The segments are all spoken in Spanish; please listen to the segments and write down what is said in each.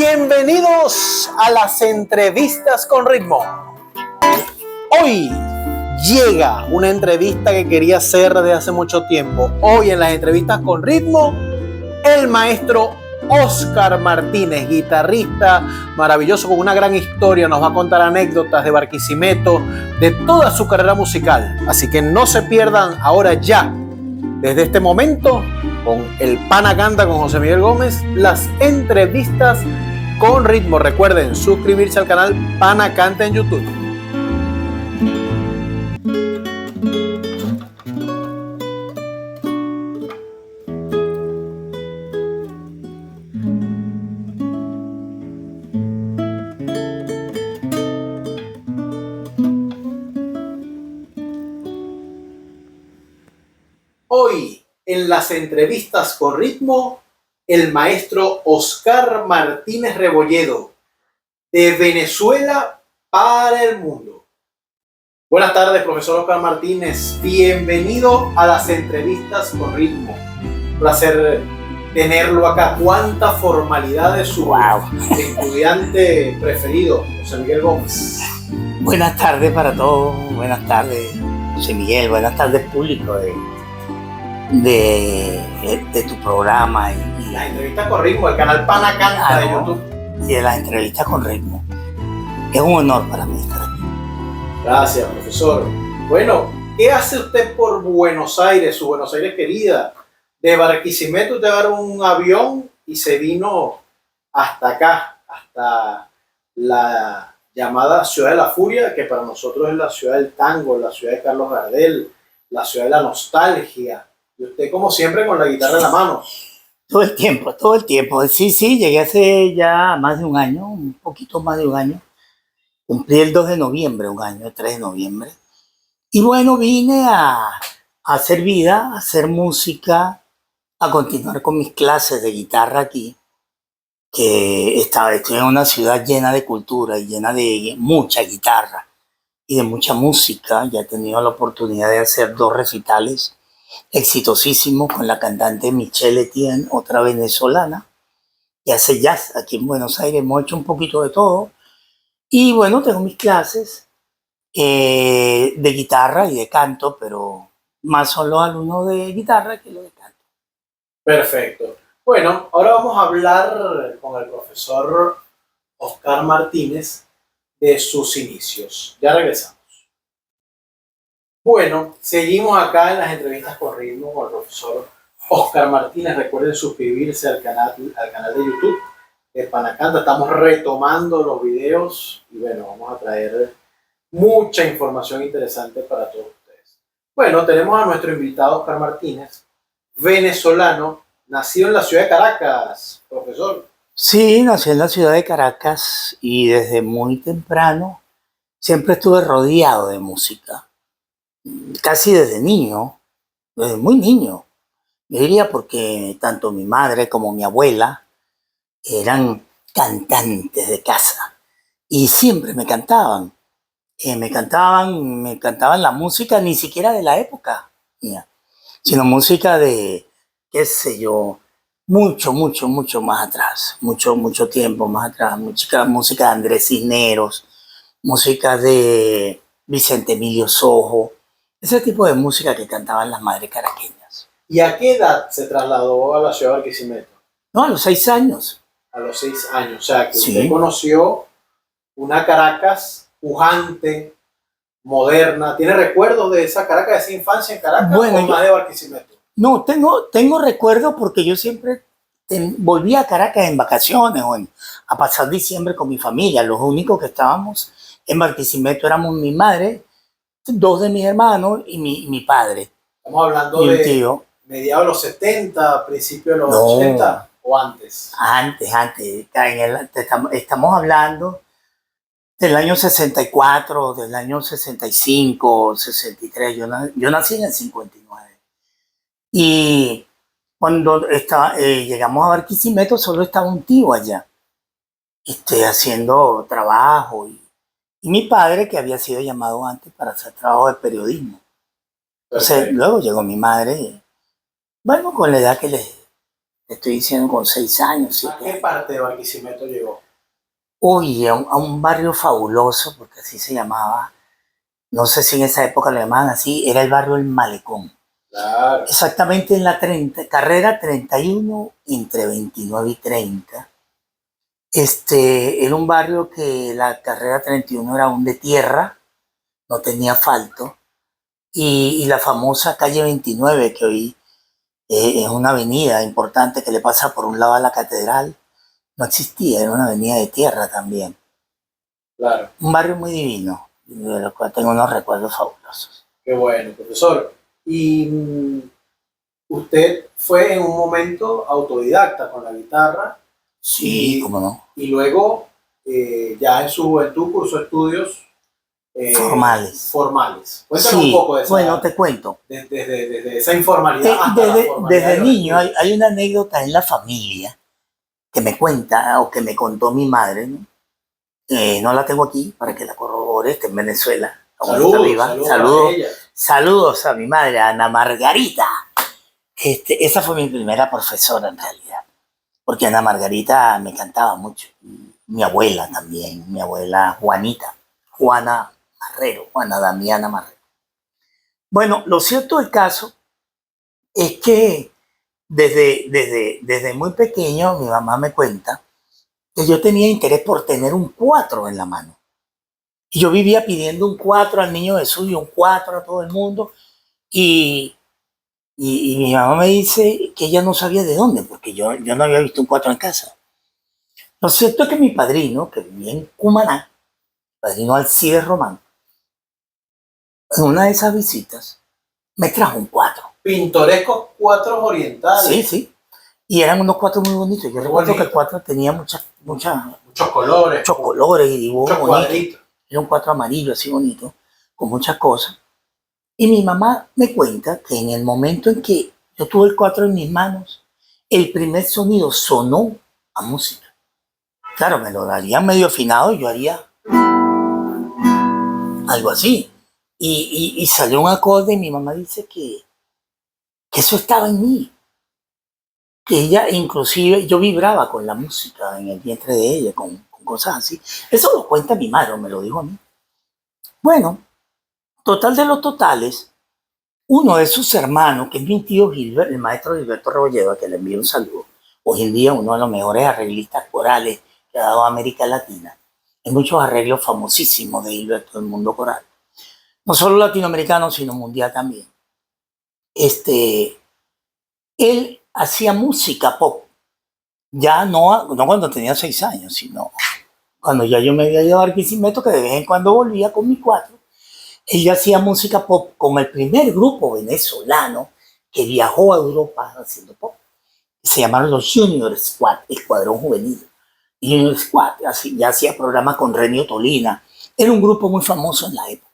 Bienvenidos a las entrevistas con ritmo. Hoy llega una entrevista que quería hacer desde hace mucho tiempo. Hoy en las entrevistas con ritmo, el maestro Oscar Martínez, guitarrista maravilloso con una gran historia, nos va a contar anécdotas de Barquisimeto, de toda su carrera musical. Así que no se pierdan ahora ya, desde este momento, con el Pana Canta con José Miguel Gómez, las entrevistas con ritmo. Recuerden suscribirse al canal Pana Canta en YouTube. Hoy en las entrevistas con ritmo, el maestro Oscar Martínez Rebolledo, de Venezuela para el mundo. Buenas tardes, profesor Oscar Martínez. Bienvenido a las entrevistas con ritmo. Un placer tenerlo acá. Cuánta formalidad de su estudiante preferido, José Miguel Gómez. Buenas tardes para todos. Buenas tardes, José Miguel. Buenas tardes, público de tu programa y las entrevistas con ritmo, el canal Pana Canta de YouTube. Y de las entrevistas con ritmo. Es un honor para mí estar aquí. Gracias, profesor. Bueno, ¿qué hace usted por Buenos Aires, su Buenos Aires querida? De Barquisimeto usted agarró un avión y se vino hasta acá, hasta la llamada Ciudad de la Furia, que para nosotros es la ciudad del tango, la ciudad de Carlos Gardel, la ciudad de la nostalgia. Y usted, como siempre, con la guitarra en la mano. Todo el tiempo. Sí, llegué hace ya más de un año, un poquito más de un año. Cumplí el 2 de noviembre, un año, el 3 de noviembre. Y bueno, vine a hacer vida, a hacer música, a continuar con mis clases de guitarra aquí, que estoy en una ciudad llena de cultura y llena de mucha guitarra y de mucha música. Ya he tenido la oportunidad de hacer 2 recitales exitosísimo con la cantante Michelle Etienne, otra venezolana, que hace jazz aquí en Buenos Aires. Hemos hecho un poquito de todo. Y bueno, tengo mis clases de guitarra y de canto, pero más son los alumnos de guitarra que los de canto. Perfecto. Bueno, ahora vamos a hablar con el profesor Oscar Martínez de sus inicios. Ya regresamos. Bueno, seguimos acá en las entrevistas con ritmo con el profesor Oscar Martínez. Recuerden suscribirse al canal de YouTube de Pana Canta. Estamos retomando los videos y bueno, vamos a traer mucha información interesante para todos ustedes. Bueno, tenemos a nuestro invitado Oscar Martínez, venezolano, nacido en la ciudad de Caracas, profesor. Sí, nací en la ciudad de Caracas y desde muy temprano siempre estuve rodeado de música. Casi desde niño, desde muy niño. Yo diría porque tanto mi madre como mi abuela eran cantantes de casa y siempre me cantaban. Me cantaban la música ni siquiera de la época mía, sino música de, qué sé yo, mucho más atrás, mucho tiempo más atrás. Música de Andrés Cisneros, música de Vicente Emilio Sojo, ese tipo de música que cantaban las madres caraqueñas. ¿Y a qué edad se trasladó a la ciudad de Barquisimeto? No, a los 6 años. A los 6 años, o sea que Sí. Usted conoció una Caracas pujante, moderna. ¿Tiene recuerdos de esa Caracas, de esa infancia en Caracas, bueno, o más de Barquisimeto? No, tengo recuerdos porque yo siempre volví a Caracas en vacaciones o a pasar diciembre con mi familia. Los únicos que estábamos en Barquisimeto éramos mi madre, 2 de mis hermanos y mi padre. Estamos hablando y un de tío. Mediados de los 70, principios de los 80 o antes. Antes. Estamos hablando del año 64, del año 65, 63. Yo nací en el 59. Y cuando llegamos a Barquisimeto solo estaba un tío allá, haciendo trabajo. Y mi padre, que había sido llamado antes para hacer trabajo de periodismo. Entonces, luego llegó mi madre, bueno, con la edad te estoy diciendo con 6 años, ¿A 7 qué años. parte de Barquisimeto llegó? Uy, a un barrio fabuloso, porque así se llamaba. No sé si en esa época lo llamaban así, era el barrio El Malecón. Claro. Exactamente en la carrera 31, entre 29 y 30. Era un barrio que la carrera 31 era aún de tierra, no tenía asfalto, y la famosa calle 29, que hoy es una avenida importante que le pasa por un lado a la catedral, no existía, era una avenida de tierra también. Claro. Un barrio muy divino, de lo cual tengo unos recuerdos fabulosos. Qué bueno, profesor. ¿Y usted fue en un momento autodidacta con la guitarra? Sí, Y, cómo no. y luego, ya en su juventud, cursó estudios formales. Cuéntanos un Sí, poco de esa, bueno, te cuento. desde esa informalidad hasta la formalidad Desde de los niño estudios. hay una anécdota en la familia que me cuenta o que me contó mi madre, ¿no? No la tengo aquí para que la corrobore, está en Venezuela. Aún está Saludos, viva. saludos para Saludos, ella. saludos a mi madre, a Ana Margarita. Esa fue mi primera profesora en realidad, porque Ana Margarita me cantaba mucho. Mi abuela también, mi abuela Juanita, Juana Marrero, Juana Damiana Marrero. Bueno, lo cierto del caso es que desde muy pequeño mi mamá me cuenta que yo tenía interés por tener un 4 en la mano. Y yo vivía pidiendo un 4 al niño Jesús y un 4 a todo el mundo. Y, y mi mamá me dice que ella no sabía de dónde, porque yo no había visto un 4 en casa. Lo cierto es que mi padrino, que vivía en Cumaná, padrino Alcides Román, en una de esas visitas me trajo un 4. Pintorescos cuatros orientales. Sí, sí. Y eran unos 4 muy bonitos. Yo recuerdo que el 4 tenía muchos colores y dibujos bonitos. Era un 4 amarillo así bonito, con muchas cosas. Y mi mamá me cuenta que en el momento en que yo tuve el 4 en mis manos, el primer sonido sonó a música. Claro, me lo darían medio afinado y yo haría algo así. Y salió un acorde y mi mamá dice que eso estaba en mí. Que ella, inclusive, yo vibraba con la música en el vientre de ella, con cosas así. Eso lo cuenta mi madre, me lo dijo a mí. Bueno, total de los totales, uno de sus hermanos, que es mi tío Gilbert, el maestro Gilberto Rebolledo, que le envío un saludo, hoy en día uno de los mejores arreglistas corales que ha dado América Latina. Hay muchos arreglos famosísimos de Gilberto del mundo coral. No solo latinoamericano, sino mundial también. Él hacía música pop. Ya no cuando tenía 6 años, sino cuando ya yo me había ido a Barquisimeto, que de vez en cuando volvía con mi 4. Ella hacía música pop con el primer grupo venezolano que viajó a Europa haciendo pop. Se llamaron los Junior Squad, Escuadrón Juvenil. Junior Squad, así, ya hacía programas con Renio Tolina. Era un grupo muy famoso en la época.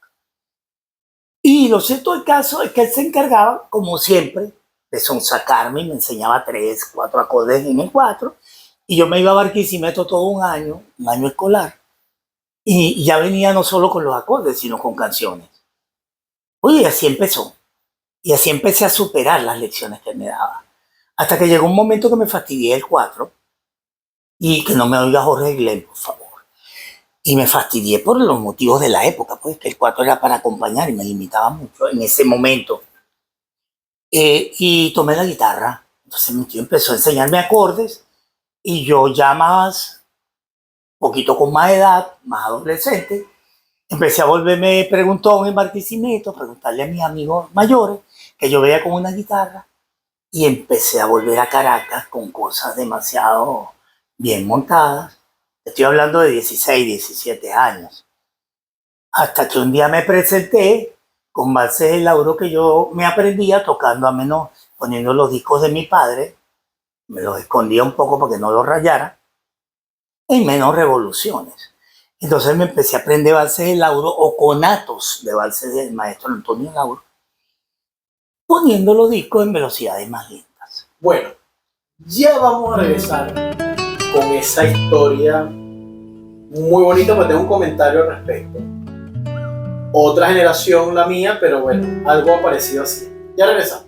Y lo cierto del caso es que él se encargaba, como siempre, de sonsacarme y me enseñaba 3, 4 acordes en el 4. Y yo me iba a Barquisimeto todo un año escolar. Y ya venía no solo con los acordes, sino con canciones. Oye, así empezó. Y así empecé a superar las lecciones que él me daba. Hasta que llegó un momento que me fastidié el 4. Y que no me oiga Jorge Glenn, por favor. Y me fastidié por los motivos de la época, pues que el 4 era para acompañar y me limitaba mucho en ese momento. Y tomé la guitarra. Entonces mi tío empezó a enseñarme acordes y yo ya más, poquito con más edad, más adolescente, empecé a volverme preguntón en Barquisimeto, preguntarle a mis amigos mayores que yo veía con una guitarra y empecé a volver a Caracas con cosas demasiado bien montadas. Estoy hablando de 16, 17 años. Hasta que un día me presenté con valses de Lauro que yo me aprendía tocando a menos, poniendo los discos de mi padre, me los escondía un poco para que no los rayara, en menos revoluciones. Entonces me empecé a aprender valses de Lauro o conatos de valses del maestro Antonio Lauro, poniendo los discos en velocidades más lentas. Bueno, ya vamos a regresar con esa historia muy bonita, porque tengo un comentario al respecto. Otra generación la mía, pero bueno, algo parecido así. Ya regresamos.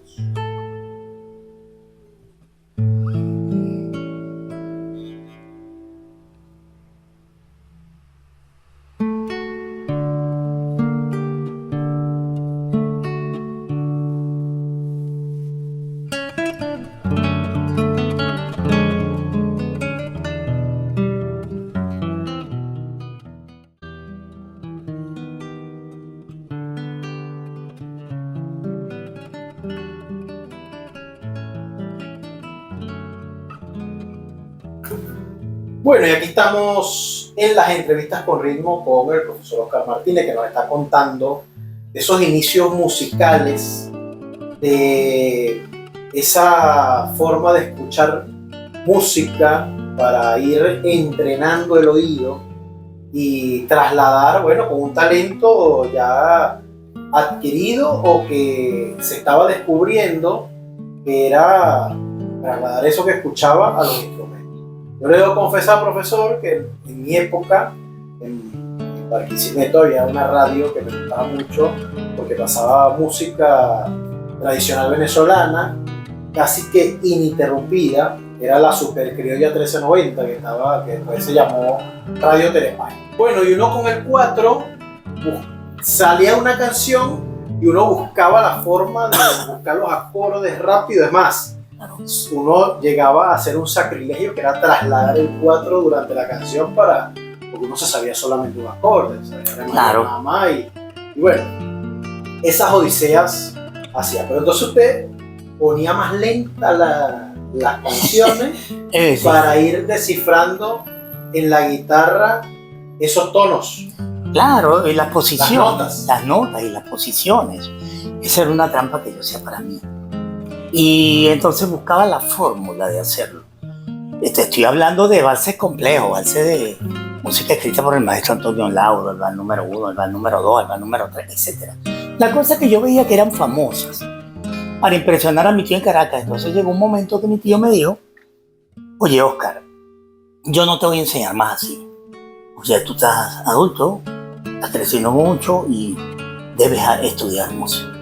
Bueno, y aquí estamos en las entrevistas con ritmo con el profesor Oscar Martínez, que nos está contando de esos inicios musicales, de esa forma de escuchar música para ir entrenando el oído y trasladar, bueno, con un talento ya adquirido o que se estaba descubriendo, que era trasladar eso que escuchaba a los instrumentos. Yo le debo confesar, profesor, que en mi época, en Barquisimeto, había una radio que me gustaba mucho porque pasaba música tradicional venezolana, casi que ininterrumpida. Era la Super Criolla 1390, que después se llamó Radio Telepay. Bueno, y uno con el 4 salía una canción y uno buscaba la forma de buscar los acordes rápido. Es más, uno llegaba a hacer un sacrilegio que era trasladar el 4 durante la canción porque uno se sabía solamente un acorde, sabía nada más y bueno, esas odiseas hacía. Pero entonces usted ponía más lenta las canciones para ir descifrando en la guitarra esos tonos. Claro, y las posiciones, las notas y las posiciones. Esa era una trampa que yo hacía para mí. Y entonces buscaba la fórmula de hacerlo. Estoy hablando de valses complejos, valses de música escrita por el maestro Antonio Lauro, el vals número 1, el vals número 2, el vals número 3, etc. La cosa que yo veía que eran famosas para impresionar a mi tío en Caracas. Entonces llegó un momento que mi tío me dijo: oye, Oscar, yo no te voy a enseñar más así. O sea, tú estás adulto, estás creciendo mucho y debes estudiar música.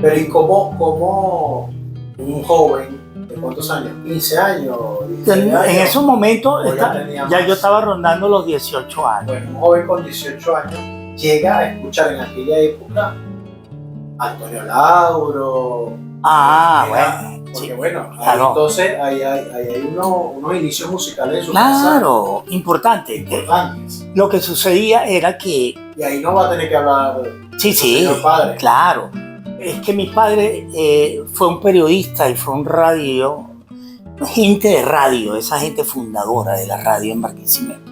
Pero ¿y cómo un joven de cuántos años? ¿15 años? 16 años? En esos momentos ya yo estaba rondando los 18 años. Bueno, un joven con 18 años llega a escuchar en aquella época Antonio Lauro. Bueno. Porque Sí, bueno, claro. Entonces hay unos inicios musicales en su claro, importantes. Lo que sucedía era que... Y ahí no va a tener que hablar sí, señor padre. Claro. Es que mi padre fue un periodista y fue un gente de radio, esa gente fundadora de la radio en Barquisimeto.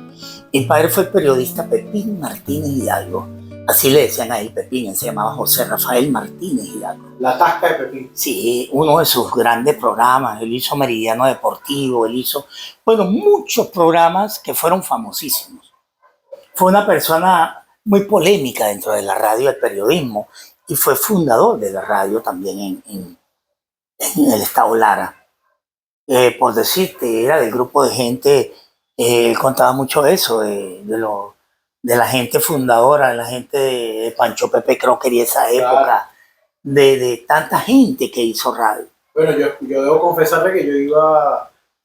Mi padre fue el periodista Pepín Martínez Hidalgo. Así le decían a él, Pepín. Él se llamaba José Rafael Martínez Hidalgo. La tasca de Pepín. Sí, uno de sus grandes programas. Él hizo Meridiano Deportivo, él hizo, bueno, muchos programas que fueron famosísimos. Fue una persona muy polémica dentro de la radio, el periodismo, y fue fundador de la radio también en el estado Lara. Por decirte, era del grupo de gente, él contaba mucho eso, de la gente fundadora, de la gente de Pancho Pepe Crocker y esa época, claro. de tanta gente que hizo radio. Bueno, yo debo confesarle que yo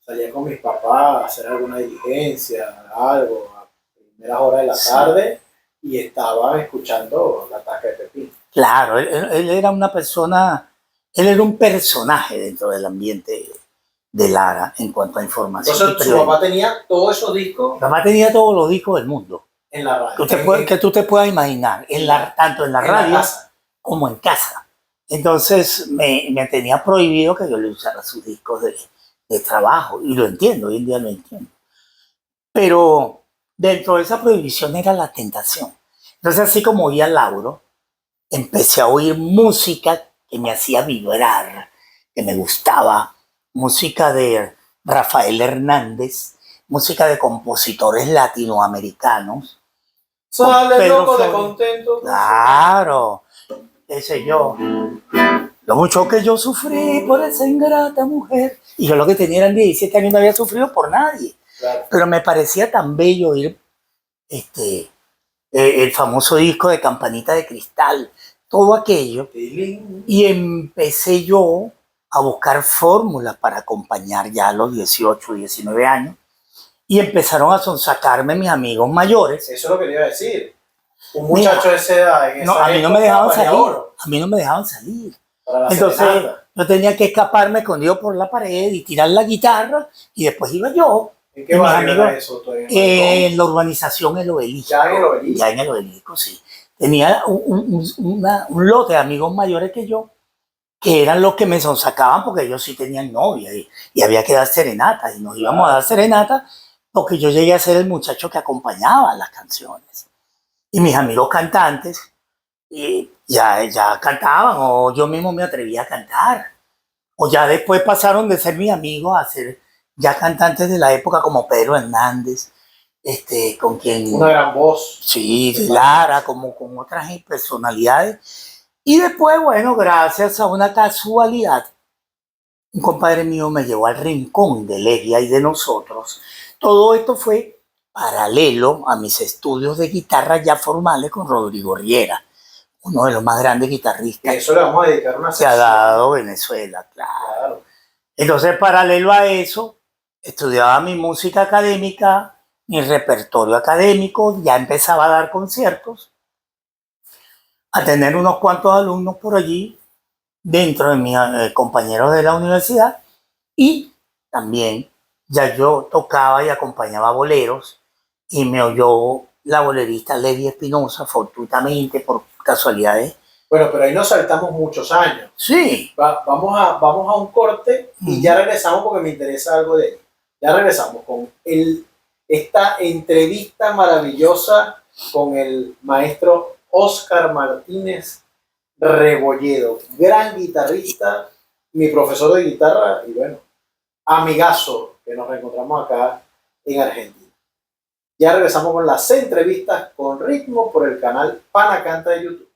salía con mis papás a hacer alguna diligencia, algo, a primeras horas de la tarde, y estaba escuchando la tasca de Pepín. Claro, él era una persona, él era un personaje dentro del ambiente de Lara en cuanto a información. Entonces, ¿su papá tenía todos esos discos? Mi papá tenía todos los discos del mundo. En la radio. Que tú te puedas imaginar, tanto en la radio como en casa. Entonces, me tenía prohibido que yo le usara sus discos de trabajo, y lo entiendo, hoy en día lo entiendo. Pero dentro de esa prohibición era la tentación. Entonces, así como oía Lauro, empecé a oír música que me hacía vibrar, que me gustaba, música de Rafael Hernández, música de compositores latinoamericanos. Sale loco de contento. Claro, ese yo. Lo mucho que yo sufrí por esa ingrata mujer. Y yo lo que tenía eran 17 años, no había sufrido por nadie. Claro. Pero me parecía tan bello oír el famoso disco de Campanita de Cristal, todo aquello. Y empecé yo a buscar fórmulas para acompañar ya a los 18, 19 años. Y empezaron a sonsacarme mis amigos mayores. Eso es lo que le iba a decir. Un muchacho de esa edad, a mí no me dejaban salir. A mí no me dejaban salir. Entonces yo tenía que escaparme escondido por la pared y tirar la guitarra, y después iba yo. ¿En qué barrio era eso? En la urbanización El Obelisco. ¿Ya en el Obelisco? Ya en el Obelisco, sí. Tenía un lote de amigos mayores que yo, que eran los que me sonsacaban porque ellos sí tenían novia y había que dar serenatas, y nos íbamos a dar serenatas porque yo llegué a ser el muchacho que acompañaba las canciones. Y mis amigos cantantes ya cantaban, o yo mismo me atrevía a cantar. O ya después pasaron de ser mis amigos a ser ya cantantes de la época como Pedro Hernández, con quien... Una gran voz. Sí, de Lara, como con otras personalidades. Y después, bueno, gracias a una casualidad, un compadre mío me llevó al rincón de Legia y de nosotros. Todo esto fue paralelo a mis estudios de guitarra ya formales con Rodrigo Riera, uno de los más grandes guitarristas. Y eso le vamos a dedicar una se ha dado Venezuela, claro. Entonces, paralelo a eso, estudiaba mi música académica, mi repertorio académico, ya empezaba a dar conciertos, a tener unos cuantos alumnos por allí, dentro de mis compañeros de la universidad, y también ya yo tocaba y acompañaba boleros, y me oyó la bolerista Levi Espinosa, fortuitamente, por casualidades. Bueno, pero ahí nos saltamos muchos años. Sí. Vamos a un corte y ya regresamos porque me interesa algo de él. Ya regresamos con esta entrevista maravillosa con el maestro Óscar Martínez Rebolledo, gran guitarrista, mi profesor de guitarra y bueno, amigazo que nos reencontramos acá en Argentina. Ya regresamos con las entrevistas con ritmo por el canal Panacanta de YouTube.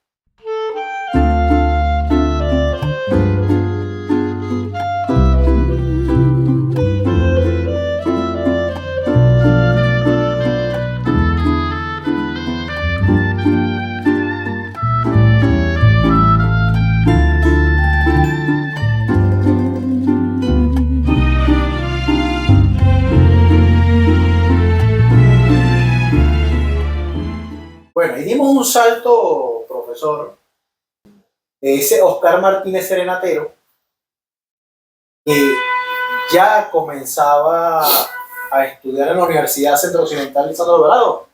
Bueno, y dimos un salto, profesor, de ese Óscar Martínez serenatero, que ya comenzaba a estudiar en la Universidad Centro Occidental de Santo Alvarado.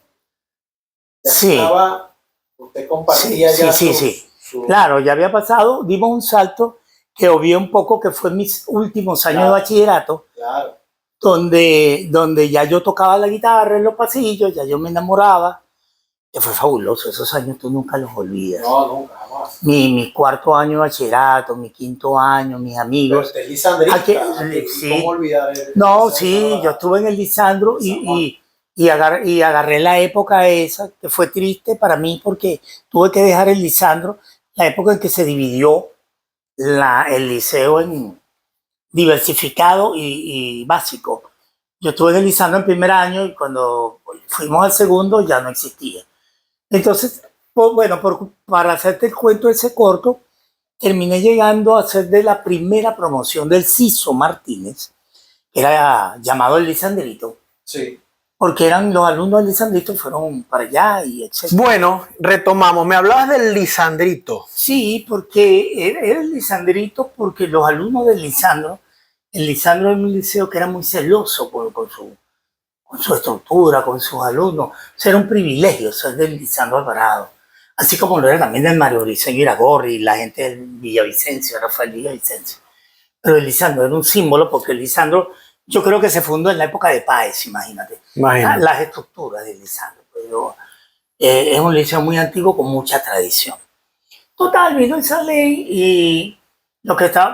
Ya sí. Usted compartía ya su... Claro, ya había pasado, dimos un salto que obvié un poco, que fue en mis últimos años de bachillerato, donde ya yo tocaba la guitarra en los pasillos, ya yo me enamoraba, que fue fabuloso, esos años tú nunca los olvidas. No, nunca, jamás. Mi cuarto año de bachillerato, mi quinto año, mis amigos. Pero lisandrista, sí. ¿Cómo olvidar No, sí, yo estuve en el Lisandro y agarré la época esa, que fue triste para mí porque tuve que dejar el Lisandro, la época en que se dividió el liceo en diversificado y básico. Yo estuve en el Lisandro en primer año y cuando fuimos al segundo ya no existía. Entonces, bueno, para hacerte el cuento ese corto, terminé llegando a ser de la primera promoción del Ciso Martínez, que era llamado el Lisandrito. Sí. Porque los alumnos del Lisandrito fueron para allá y etc. Bueno, retomamos. Me hablabas del Lisandrito. Sí, porque era el Lisandrito porque los alumnos del Lisandro, el Lisandro era un liceo que era muy celoso con su estructura, con sus alumnos. O sea, era un privilegio ser del Lisandro Alvarado. Así como lo era también del Mario Briceño Iragorri, la gente del Villavicencio, Rafael Villavicencio. Pero el Lisandro era un símbolo porque el Lisandro, yo creo que se fundó en la época de Páez, imagínate. Las estructuras del Lisandro. Pero, es un liceo muy antiguo con mucha tradición. Total, vino esa ley y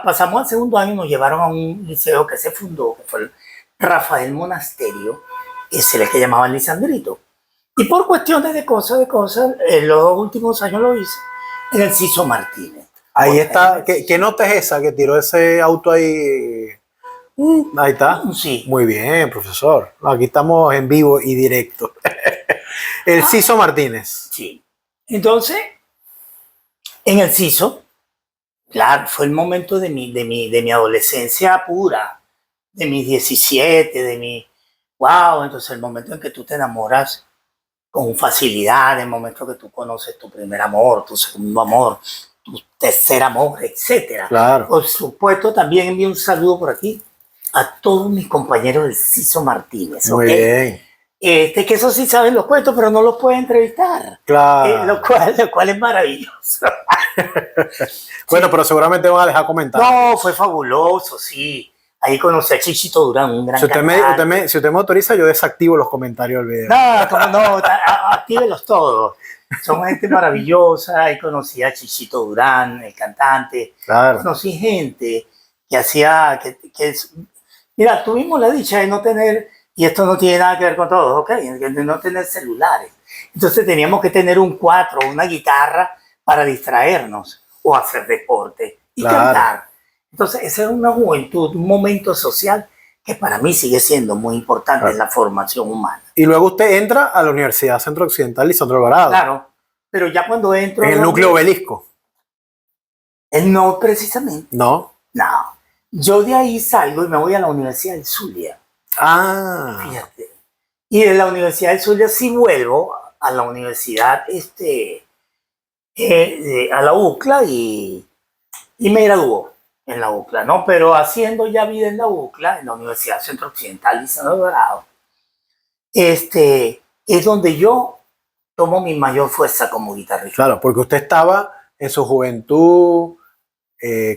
pasamos al segundo año y nos llevaron a un liceo que se fundó, que fue el Rafael Monasterio, ese es el que llamaban Lisandrito. Y por cuestiones de cosas, en los últimos años lo hice en el Ciso Martínez. Ahí está. ¿Qué nota es esa que tiró ese auto ahí? Ahí está. Sí. Muy bien, profesor. Aquí estamos en vivo y directo. El Ciso Martínez. Sí. Entonces, en el Ciso, claro, fue el momento de mi adolescencia pura, de mis 17, wow, entonces el momento en que tú te enamoras con facilidad, el momento que tú conoces tu primer amor, tu segundo amor, tu tercer amor, etc. Claro. Por supuesto, también envío un saludo por aquí a todos mis compañeros del Ciso Martínez. Muy bien. Que eso sí saben los cuentos, pero no los pueden entrevistar. Claro. Lo cual es maravilloso. Bueno, pero seguramente van a dejar comentarios. No, fue fabuloso, sí. Ahí conocí a Chichito Durán, un gran Si usted, cantante. si usted me autoriza, yo desactivo los comentarios del video. No, como no, actívelos todos. Son gente maravillosa. Ahí conocí a Chichito Durán, el cantante. Claro. Conocí gente que hacía, mira, tuvimos la dicha de no tener, y esto no tiene nada que ver con todo, ¿ok? De no tener celulares. Entonces teníamos que tener un cuatro, una guitarra para distraernos o hacer deporte y cantar. Entonces esa era una juventud, un momento social que para mí sigue siendo muy importante en la formación humana. Y luego usted entra a la Universidad Centro Occidental Lisandro Alvarado. Claro, pero ya cuando entro... En el núcleo Obelisco. No, precisamente. No. No. Yo de ahí salgo y me voy a la Universidad del Zulia. Ah. Fíjate. Y de la Universidad del Zulia sí vuelvo a la universidad, a la UCLA y me graduó en la UCLA, ¿no? Pero haciendo ya vida en la UCLA, en la Universidad Centro Occidental Lisandro Alvarado, es donde yo tomo mi mayor fuerza como guitarrista. Claro, porque usted estaba en su juventud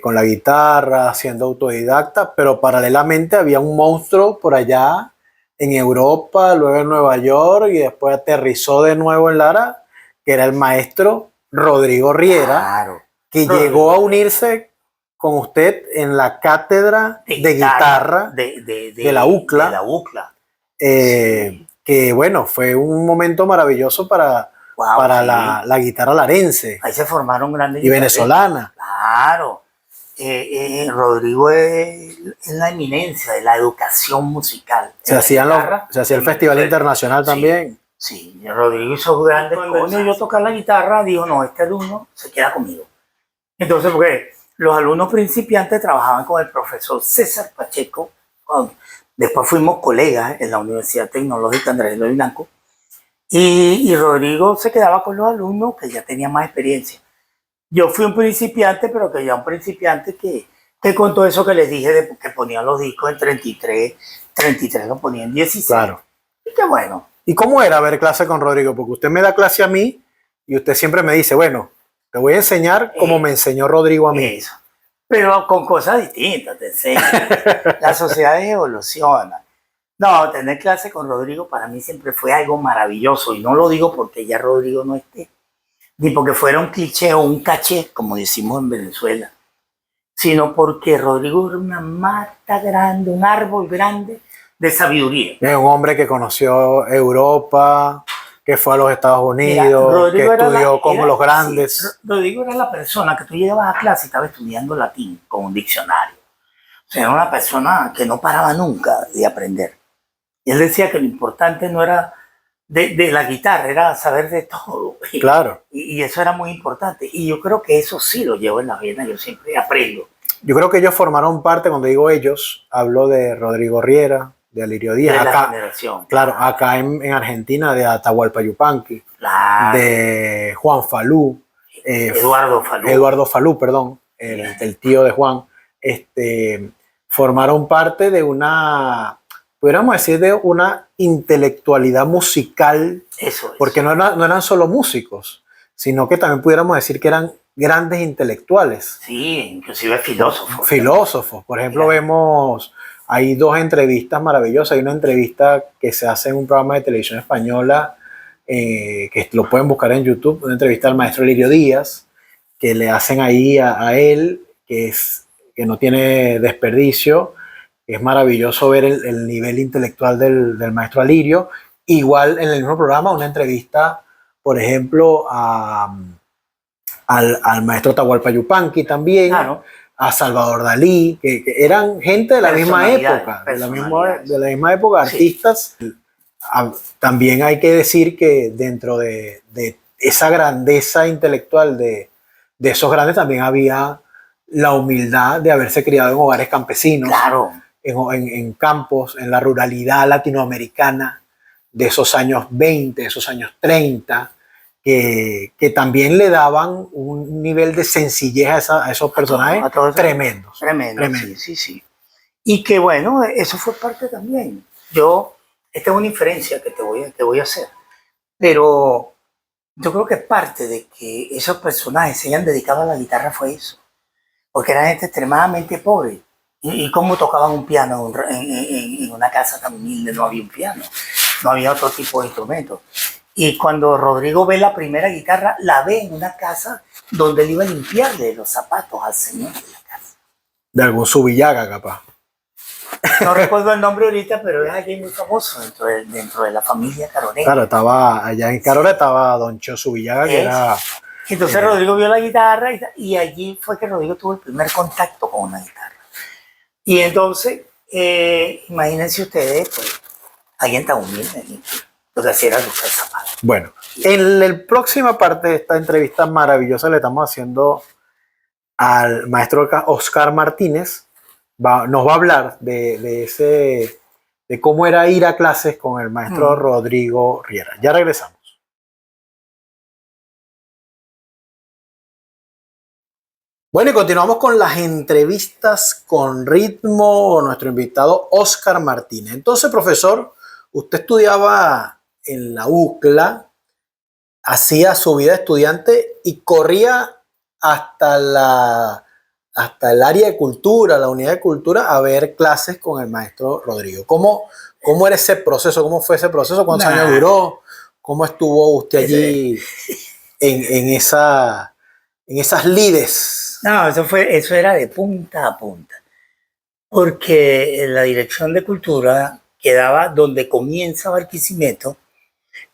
con la guitarra, siendo autodidacta, pero paralelamente había un monstruo por allá en Europa, luego en Nueva York y después aterrizó de nuevo en Lara, que era el maestro Rodrigo Riera, claro, que llegó a unirse con usted en la cátedra de guitarra de la UCLA. De la UCLA. Sí. Que bueno, fue un momento maravilloso para sí. la guitarra larense. Ahí se formaron grandes y venezolana. Claro. Rodrigo es la eminencia de la educación musical. Se hacía el Festival Internacional también. Sí, Rodrigo hizo grandes cosas. Yo tocar la guitarra, dijo, no, este alumno se queda conmigo. Entonces, porque los alumnos principiantes trabajaban con el profesor César Pacheco. Después fuimos colegas en la Universidad Tecnológica Andrés Eloy Blanco. Y Rodrigo se quedaba con los alumnos que ya tenían más experiencia. Yo fui un principiante, pero que ya un principiante que con todo eso que les dije, que ponían los discos en 33 lo ponían en 16. Claro. Y qué bueno. ¿Y cómo era ver clase con Rodrigo? Porque usted me da clase a mí y usted siempre me dice, bueno, te voy a enseñar como me enseñó Rodrigo a mí. Eso. Pero con cosas distintas te enseño. Las sociedades evolucionan. No, tener clase con Rodrigo para mí siempre fue algo maravilloso. Y no lo digo porque ya Rodrigo no esté, ni porque fuera un cliché o un caché, como decimos en Venezuela, sino porque Rodrigo era una mata grande, un árbol grande de sabiduría. Es un hombre que conoció Europa, que fue a los Estados Unidos, que estudió como los grandes. Sí, Rodrigo era la persona que tú llegabas a clase y estaba estudiando latín con un diccionario. O sea, era una persona que no paraba nunca de aprender. Y él decía que lo importante no era de la guitarra, era saber de todo. Claro. Y eso era muy importante. Y yo creo que eso sí lo llevo en la vida, yo siempre aprendo. Yo creo que ellos formaron parte, cuando digo ellos, hablo de Rodrigo Riera, de Alirio Díaz. De acá, la generación. Claro, acá en Argentina, de Atahualpa Yupanqui, claro. de Juan Falú. Eduardo Falú, perdón, el tío de Juan. Formaron parte de una, pudiéramos decir, de una intelectualidad musical. Eso es. Porque no eran solo músicos, sino que también pudiéramos decir que eran grandes intelectuales. Sí, inclusive filósofos. Filósofos. Por ejemplo, vemos, hay dos entrevistas maravillosas. Hay una entrevista que se hace en un programa de televisión española, que lo pueden buscar en YouTube, una entrevista al maestro Lirio Díaz, que le hacen ahí a él, que no tiene desperdicio. Es maravilloso ver el nivel intelectual del maestro Alirio. Igual en el mismo programa, una entrevista, por ejemplo, al maestro Atahualpa Yupanqui también, claro. A Salvador Dalí, que eran gente de la misma época, de la misma época, artistas. Sí. También hay que decir que dentro de esa grandeza intelectual de esos grandes también había la humildad de haberse criado en hogares campesinos, claro. en campos, en la ruralidad latinoamericana de esos años 20, esos años 30, que también le daban un nivel de sencillez a esos personajes tremendos. Tremendo. Sí. Y que bueno, eso fue parte también. Esta es una inferencia que te voy a hacer, pero yo creo que parte de que esos personajes se hayan dedicado a la guitarra fue eso, porque eran gente extremadamente pobre y cómo tocaban un piano en una casa tan humilde, no había un piano, no había otro tipo de instrumento. Y cuando Rodrigo ve la primera guitarra, la ve en una casa donde él iba a limpiarle los zapatos al señor de la casa. De algún Subillaga, capaz. No recuerdo el nombre ahorita, pero es alguien muy famoso dentro de la familia Caronera. Claro, estaba allá en Carora, estaba Don Cho Subillaga, que era... Entonces Rodrigo vio la guitarra y allí fue que Rodrigo tuvo el primer contacto con una guitarra. Y entonces, imagínense ustedes, pues, alguien tan humilde, lo que hacía era luchar zapatos. Bueno, en la próxima parte de esta entrevista maravillosa le estamos haciendo al maestro Oscar Martínez. Nos va a hablar de cómo era ir a clases con el maestro Rodrigo Riera. Ya regresamos. Bueno, y continuamos con las entrevistas con ritmo, nuestro invitado Oscar Martínez. Entonces, profesor, usted estudiaba en la UCLA, hacía su vida de estudiante y corría hasta el área de cultura, la unidad de cultura, a ver clases con el maestro Rodrigo. ¿Cómo era ese proceso? ¿Cómo fue ese proceso? ¿Cuántos años duró? ¿Cómo estuvo usted allí en esas lides? No, eso era de punta a punta, porque la dirección de cultura quedaba donde comienza Barquisimeto,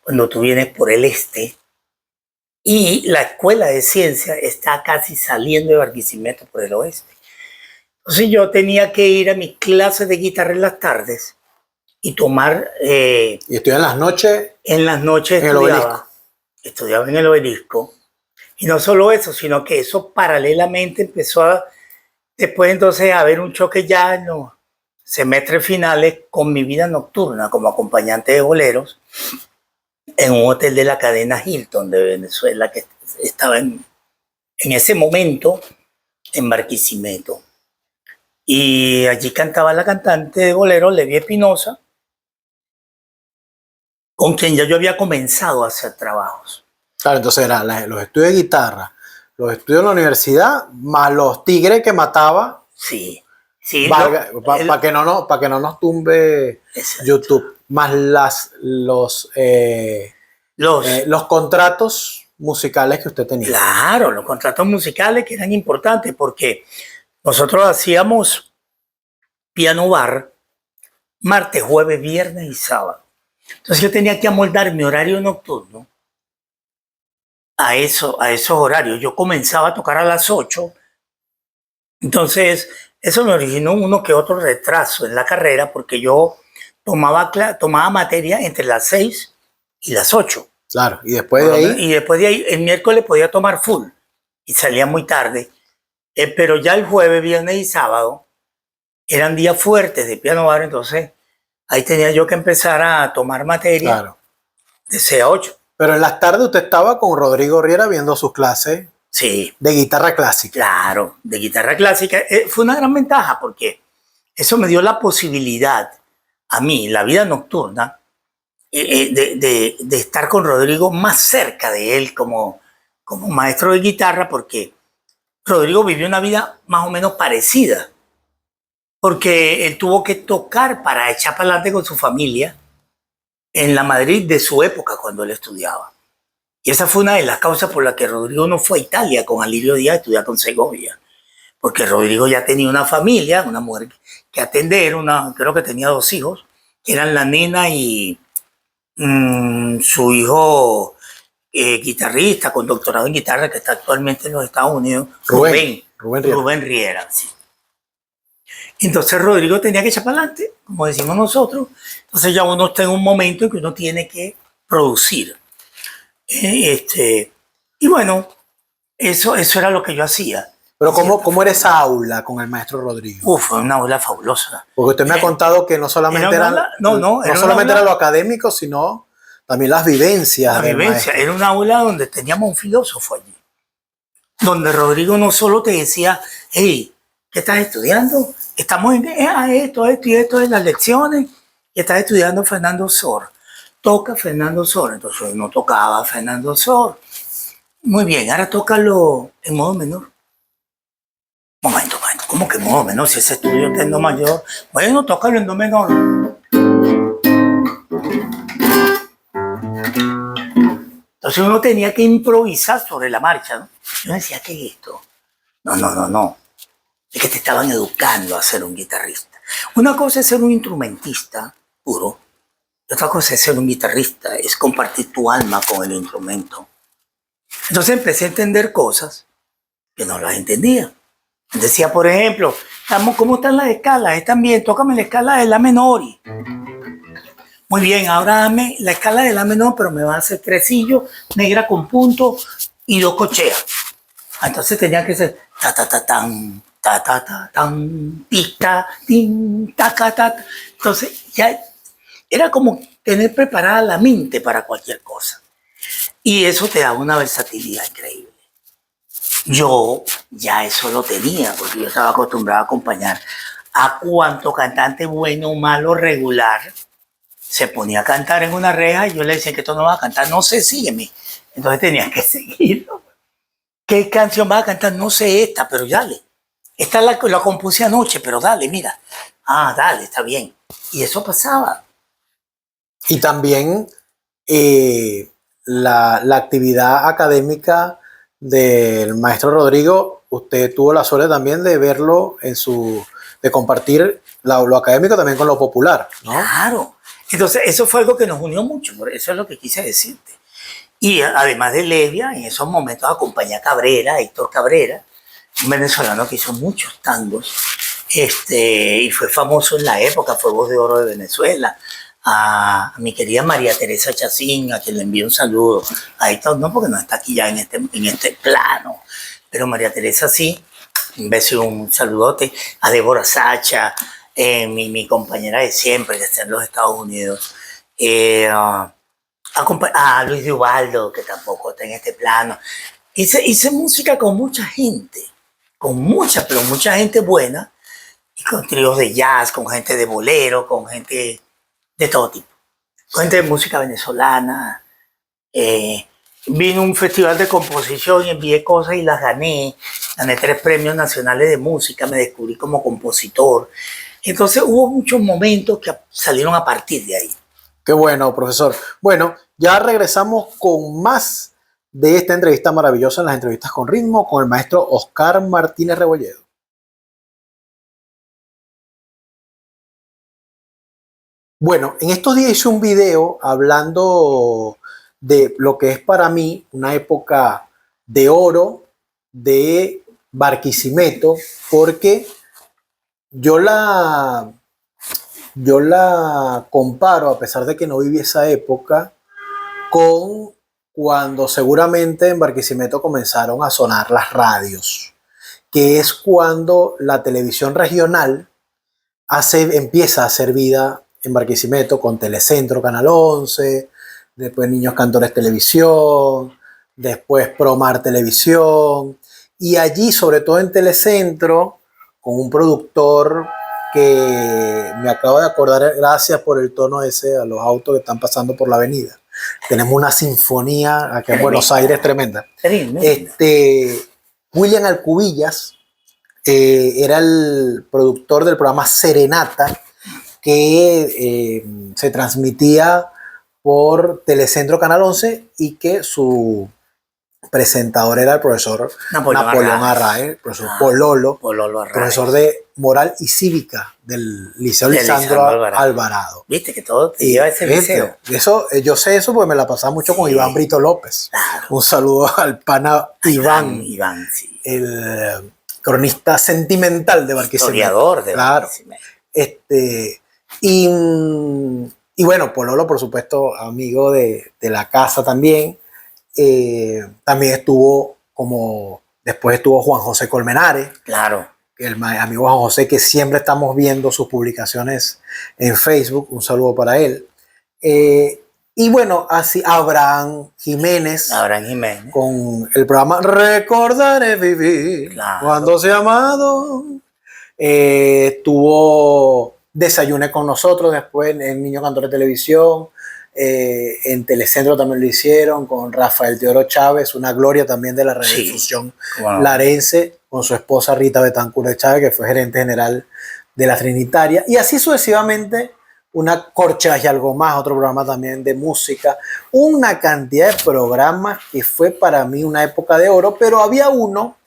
cuando tú vienes por el este, y la escuela de ciencia está casi saliendo de Barquisimeto por el oeste. Entonces yo tenía que ir a mis clases de guitarra en las tardes y tomar... ¿Y estudiaba en las noches? En las noches estudiaba en el Obelisco. Y no solo eso, sino que eso paralelamente empezó después entonces a haber un choque ya en los semestres finales con mi vida nocturna como acompañante de boleros en un hotel de la cadena Hilton de Venezuela que estaba en ese momento en Barquisimeto. Y allí cantaba la cantante de boleros, Levi Espinosa, con quien ya yo había comenzado a hacer trabajos. Claro, entonces eran los estudios de guitarra, los estudios en la universidad, más los tigres que mataba. Sí. Para que no nos tumbe YouTube, más los contratos musicales que usted tenía. Claro, los contratos musicales que eran importantes porque nosotros hacíamos piano bar martes, jueves, viernes y sábado. Entonces yo tenía que amoldar mi horario nocturno a esos horarios. Yo comenzaba a tocar a las 8, entonces eso me originó uno que otro retraso en la carrera porque yo tomaba materia entre las 6 y las 8. Claro, y después de ahí... Y después de ahí, el miércoles podía tomar full y salía muy tarde, pero ya el jueves, viernes y sábado eran días fuertes de piano bar, entonces ahí tenía yo que empezar a tomar materia de 6 a 8. Pero en las tardes usted estaba con Rodrigo Riera viendo sus clases de guitarra clásica. Claro, de guitarra clásica. Fue una gran ventaja porque eso me dio la posibilidad a mí, la vida nocturna, de estar con Rodrigo más cerca de él como maestro de guitarra, porque Rodrigo vivió una vida más o menos parecida, porque él tuvo que tocar para echar para adelante con su familia en la Madrid de su época cuando él estudiaba. Y esa fue una de las causas por las que Rodrigo no fue a Italia con Alirio Díaz a estudiar con Segovia, porque Rodrigo ya tenía una familia, una mujer que atender, creo que tenía 2 hijos, que eran la nena y su hijo guitarrista con doctorado en guitarra que está actualmente en los Estados Unidos, Rubén Riera. Sí. Entonces Rodrigo tenía que echar para adelante, como decimos nosotros. Entonces ya uno está en un momento en que uno tiene que producir. Y bueno, eso era lo que yo hacía. Pero ¿cómo era esa aula con el maestro Rodrigo? Fue una aula fabulosa. Porque usted me ha contado que no solamente era lo académico, sino también las vivencias. La vivencia. Era una aula donde teníamos un filósofo allí. Donde Rodrigo no solo te decía, hey, ¿qué estás estudiando? Estamos en esto y esto en las lecciones. Y estás estudiando Fernando Sor. Toca Fernando Sor. Entonces no tocaba Fernando Sor. Muy bien, ahora tócalo en modo menor. Momento, ¿Cómo que modo menor? Si ese estudio está en do mayor. Bueno, tócalo en do menor. Entonces uno tenía que improvisar sobre la marcha, ¿no? Yo decía, ¿qué es esto? No. Es que te estaban educando a ser un guitarrista. Una cosa es ser un instrumentista puro, y otra cosa es ser un guitarrista, es compartir tu alma con el instrumento. Entonces empecé a entender cosas que no las entendía. Decía, por ejemplo, ¿cómo están las escalas? Están bien, tócame la escala de la menor. Muy bien, ahora dame la escala de la menor, pero me va a hacer tresillo, negra con punto y 2 cocheas. Entonces tenía que ser ta ta ta tan, ta ta ta tan, tita, tin, ta ta ta. Entonces ya era como tener preparada la mente para cualquier cosa. Y eso te da una versatilidad increíble. Yo ya eso lo tenía, porque yo estaba acostumbrado a acompañar a cuanto cantante bueno, malo, regular se ponía a cantar en una reja y yo le decía que esto no va a cantar, no sé, sígueme. Entonces tenía que seguirlo. ¿Qué canción vas a cantar? No sé esta, pero dale. Esta la compuse anoche, pero dale, mira. Ah, dale, está bien. Y eso pasaba. Y también la actividad académica del maestro Rodrigo, usted tuvo la suerte también de verlo de compartir lo académico también con lo popular, ¿no? Claro. Entonces, eso fue algo que nos unió mucho, por eso es lo que quise decirte. Y además de Levia, en esos momentos acompañé a Cabrera, Héctor Cabrera, un venezolano que hizo muchos tangos, y fue famoso en la época, fue voz de oro de Venezuela. A mi querida María Teresa Chacín, a quien le envío un saludo. A Héctor no, porque no está aquí ya en este plano, pero María Teresa sí, un beso y un saludote. A Débora Sacha, mi compañera de siempre, que está en los Estados Unidos. A Luis de Ubaldo, que tampoco está en este plano. Hice música con mucha gente, pero mucha gente buena, y con tríos de jazz, con gente de bolero, con gente de todo tipo, con gente de música venezolana. Vino un festival de composición y envié cosas y las gané 3 premios nacionales de música, me descubrí como compositor. Entonces hubo muchos momentos que salieron a partir de ahí. Qué bueno, profesor. Bueno, ya regresamos con más de esta entrevista maravillosa en las entrevistas con ritmo con el maestro Oscar Martínez Rebolledo. Bueno, en estos días hice un video hablando de lo que es para mí una época de oro de Barquisimeto, porque yo la comparo, a pesar de que no viví esa época, con cuando seguramente en Barquisimeto comenzaron a sonar las radios, que es cuando la televisión regional empieza a hacer vida en Barquisimeto con Telecentro, Canal 11, después Niños Cantores Televisión, después Promar Televisión, y allí, sobre todo en Telecentro, con un productor que me acabo de acordar, gracias por el tono ese a los autos que están pasando por la avenida. Tenemos una sinfonía aquí en Buenos Aires tremenda. William Alcubillas era el productor del programa Serenata, que se transmitía por Telecentro Canal 11 y que su presentador era el profesor Napoleón Arraez, profesor Pololo Arraez, profesor de Moral y Cívica del Liceo Lisandro Alvarado. Viste que todo te lleva a ese liceo. Eso, yo sé eso porque me la pasaba mucho con Iván Brito López. Claro. Un saludo al pana Iván, sí. El cronista sentimental de Barquisimeto. Historiador de Barquisimeto. Y bueno, Pololo, por supuesto, amigo de la casa también. También después estuvo Juan José Colmenares. Claro. El amigo Juan José, que siempre estamos viendo sus publicaciones en Facebook. Un saludo para él. Y bueno, así Abraham Jiménez. Con el programa Recordaré Vivir. Claro. Cuando se ha amado. Tuvo Desayune con nosotros después en Niños Cantores Televisión. En Telecentro también lo hicieron, con Rafael Teodoro Chávez, una gloria también de la radiodifusión larense, con su esposa Rita Betancur de Chávez, que fue gerente general de la Trinitaria, y así sucesivamente, una Corchas y algo más, otro programa también de música, una cantidad de programas que fue para mí una época de oro, pero había uno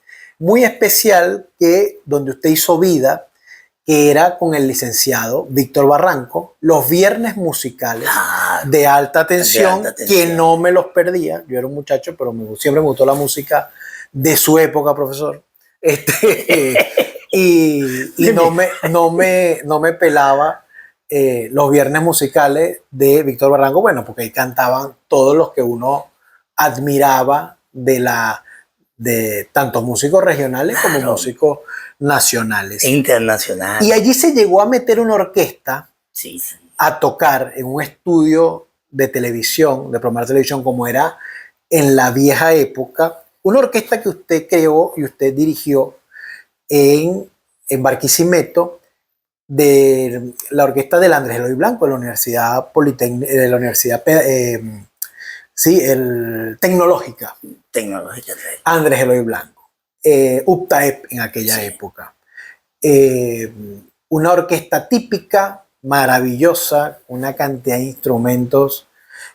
muy especial donde usted hizo vida, que era con el licenciado Víctor Barranco, los viernes musicales de alta tensión, que no me los perdía. Yo era un muchacho, pero siempre me gustó la música de su época, profesor. Y no me pelaba los viernes musicales de Víctor Barranco, bueno, porque ahí cantaban todos los que uno admiraba de tanto músicos regionales como músicos nacionales. Internacionales. Y allí se llegó a meter una orquesta a tocar en un estudio de televisión, de programa de televisión, como era en la vieja época, una orquesta que usted creó y usted dirigió en Barquisimeto, de la orquesta del Andrés Eloy Blanco, de la Universidad Politécnica, de la Universidad Tecnológica. Andrés Eloy Blanco. UPTAEP en aquella época. Una orquesta típica, maravillosa, una cantidad de instrumentos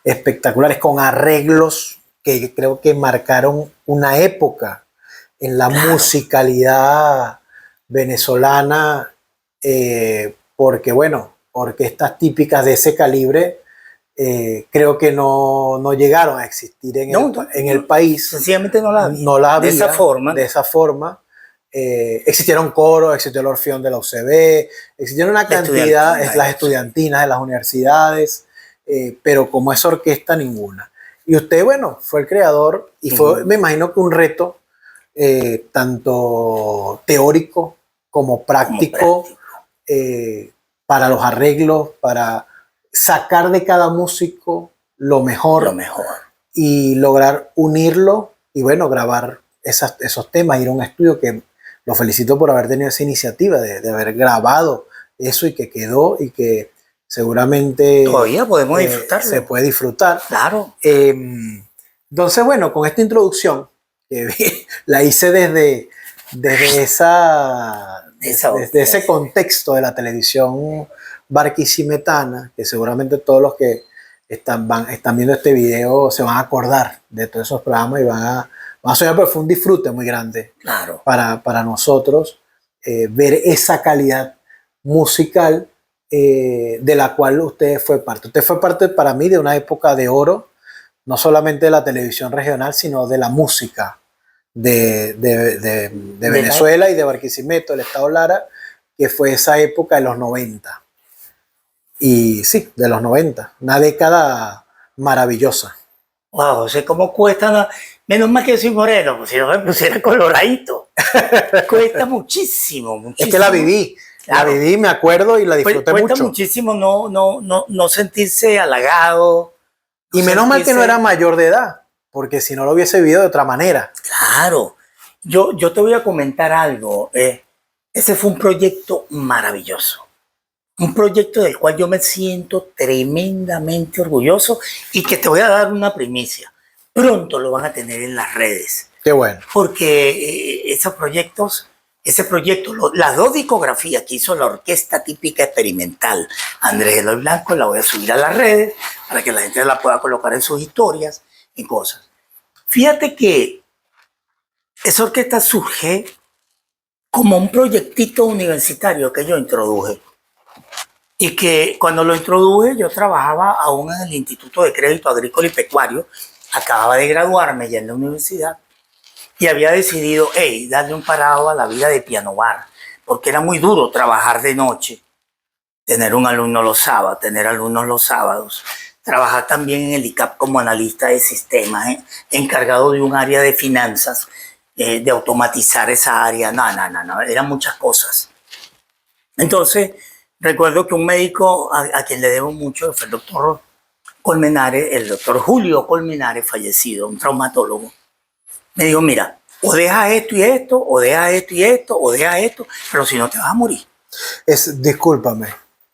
espectaculares, con arreglos que creo que marcaron una época en la musicalidad venezolana, porque bueno, orquestas típicas de ese calibre creo que no llegaron a existir en el país. Sencillamente no la había. De esa forma. Existieron coros, existió el Orfeón de la UCB, existieron una cantidad, las estudiantinas de las universidades, pero como esa orquesta, ninguna. Y usted, bueno, fue el creador y fue, me imagino que un reto tanto teórico como práctico, para los arreglos, para sacar de cada músico lo mejor y lograr unirlo y bueno, grabar esos temas, ir a un estudio, que lo felicito por haber tenido esa iniciativa de haber grabado eso y que quedó y que seguramente todavía podemos disfrutarlo. Se puede disfrutar. Claro. Entonces, bueno, con esta introducción que la hice desde ese contexto de la televisión barquisimetana, que seguramente todos los que están viendo este video se van a acordar de todos esos programas y van a soñar, porque fue un disfrute muy grande para nosotros ver esa calidad musical de la cual usted fue parte. Usted fue parte para mí de una época de oro, no solamente de la televisión regional, sino de la música de Venezuela y de Barquisimeto, del estado Lara, que fue esa época de los 90. Y sí, de los 90, una década maravillosa. Wow, o sea, ¿cómo cuesta? Menos mal que yo soy moreno, pues si no me pusiera coloradito. Cuesta muchísimo. Es que la viví, me acuerdo y la disfruté mucho. Cuesta muchísimo no sentirse halagado. Y menos mal que no era mayor de edad, porque si no lo hubiese vivido de otra manera. Claro. Yo te voy a comentar algo. Ese fue un proyecto maravilloso. Un proyecto del cual yo me siento tremendamente orgulloso y que te voy a dar una primicia. Pronto lo van a tener en las redes. Qué bueno. Porque ese proyecto, las dos discografías que hizo la Orquesta Típica Experimental Andrés Eloy Blanco, la voy a subir a las redes para que la gente la pueda colocar en sus historias, en cosas. Fíjate que esa orquesta surge como un proyectito universitario que yo introduje. Y que cuando lo introduje yo trabajaba aún en el Instituto de Crédito Agrícola y Pecuario, acababa de graduarme ya en la universidad y había decidido darle un parado a la vida de piano bar, porque era muy duro trabajar de noche, tener un alumno los sábados, tener alumnos los sábados, trabajar también en el ICAP como analista de sistemas, encargado de un área de finanzas, de automatizar esa área, no, eran muchas cosas. Entonces, recuerdo que un médico a quien le debo mucho fue el doctor Colmenares, el doctor Julio Colmenares, fallecido, un traumatólogo. Me dijo, mira, o dejas esto y esto, o dejas esto y esto, o dejas esto, pero si no te vas a morir. Discúlpame,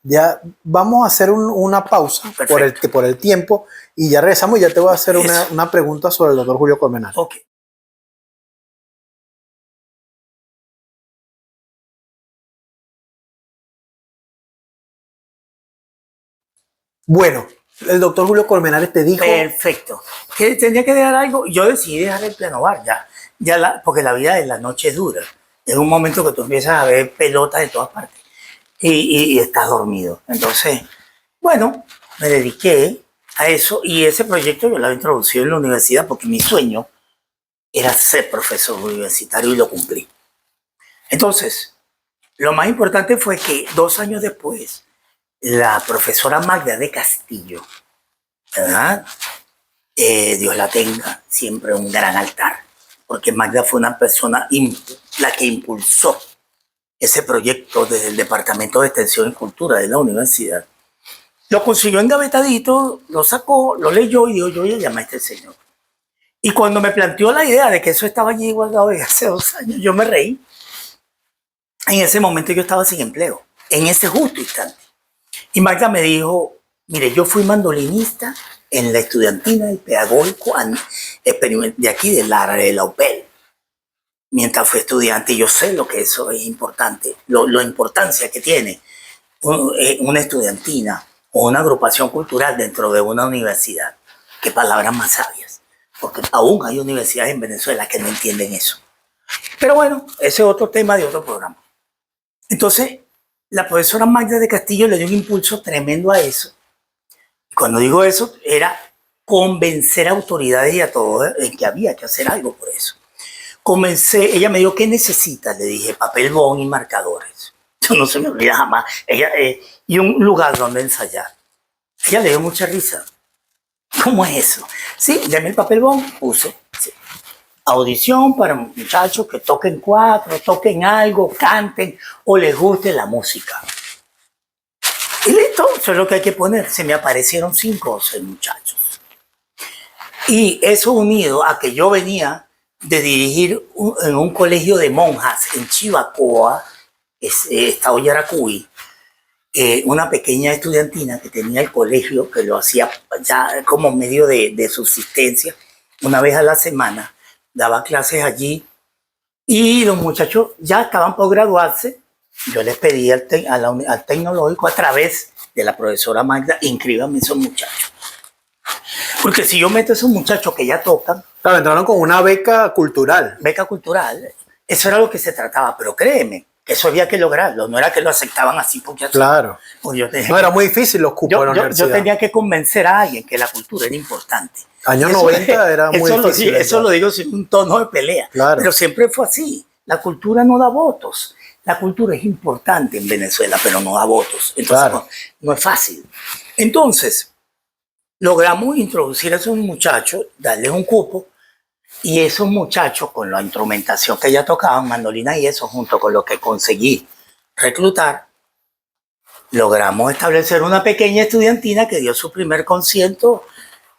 Ya vamos a hacer una pausa por el tiempo y ya regresamos y ya te voy a hacer una pregunta sobre el doctor Julio Colmenares. Ok. Bueno, el doctor Julio Colmenares te dijo... Perfecto. Que tenía que dejar algo. Yo decidí dejar el piano bar porque la vida de la noche es dura. Es un momento que tú empiezas a ver pelotas de todas partes y estás dormido. Entonces, bueno, me dediqué a eso y ese proyecto yo lo había introducido en la universidad porque mi sueño era ser profesor universitario y lo cumplí. Entonces, lo más importante fue que 2 años después, la profesora Magda de Castillo, ¿verdad? Dios la tenga siempre un gran altar, porque Magda fue una persona la que impulsó ese proyecto desde el Departamento de Extensión y Cultura de la universidad. Lo consiguió engavetadito, lo sacó, lo leyó y dijo, yo voy a llamar a este señor. Y cuando me planteó la idea de que eso estaba allí guardado desde hace 2 años, yo me reí. En ese momento yo estaba sin empleo, en ese justo instante. Y Magda me dijo, mire, yo fui mandolinista en la estudiantina y pedagógico de aquí de la UPEL. Mientras fui estudiante, y yo sé lo que eso es importante, la importancia que tiene una estudiantina o una agrupación cultural dentro de una universidad. Qué palabras más sabias, porque aún hay universidades en Venezuela que no entienden eso. Pero bueno, ese es otro tema de otro programa. Entonces, la profesora Magda de Castillo le dio un impulso tremendo a eso. Y cuando digo eso, era convencer a autoridades y a todos en que había que hacer algo por eso. Ella me dijo, ¿qué necesitas? Le dije, papel bond y marcadores. Yo no se me olvida jamás. Y un lugar donde ensayar. Ella le dio mucha risa. ¿Cómo es eso? Sí, deme el papel bond, puse. Sí. Audición para muchachos que toquen 4, toquen algo, canten o les guste la música. Y listo, eso es lo que hay que poner. Se me aparecieron 5 o 6 muchachos. Y eso unido a que yo venía de dirigir en un colegio de monjas en Chivacoa, estado Yaracuy, una pequeña estudiantina que tenía el colegio, que lo hacía ya como medio de subsistencia, una vez a la semana, daba clases allí, y los muchachos ya estaban por graduarse. Yo les pedí al tecnológico a través de la profesora Magda, inscríbanme esos muchachos. Porque si yo meto a esos muchachos que ya tocan... Claro, entraron con una beca cultural. Beca cultural, eso era lo que se trataba, pero créeme, que eso había que lograrlo, no era que lo aceptaban así porque... Claro. No, era muy difícil los cupos de la universidad. Yo tenía que convencer a alguien que la cultura era importante. Años 90 era muy difícil. Eso lo digo sin un tono de pelea, claro. Pero siempre fue así. La cultura no da votos. La cultura es importante en Venezuela, pero no da votos. Entonces claro. no es fácil. Entonces, logramos introducir a esos muchachos, darles un cupo, y esos muchachos, con la instrumentación que ya tocaban, mandolina y eso, junto con lo que conseguí reclutar, logramos establecer una pequeña estudiantina que dio su primer concierto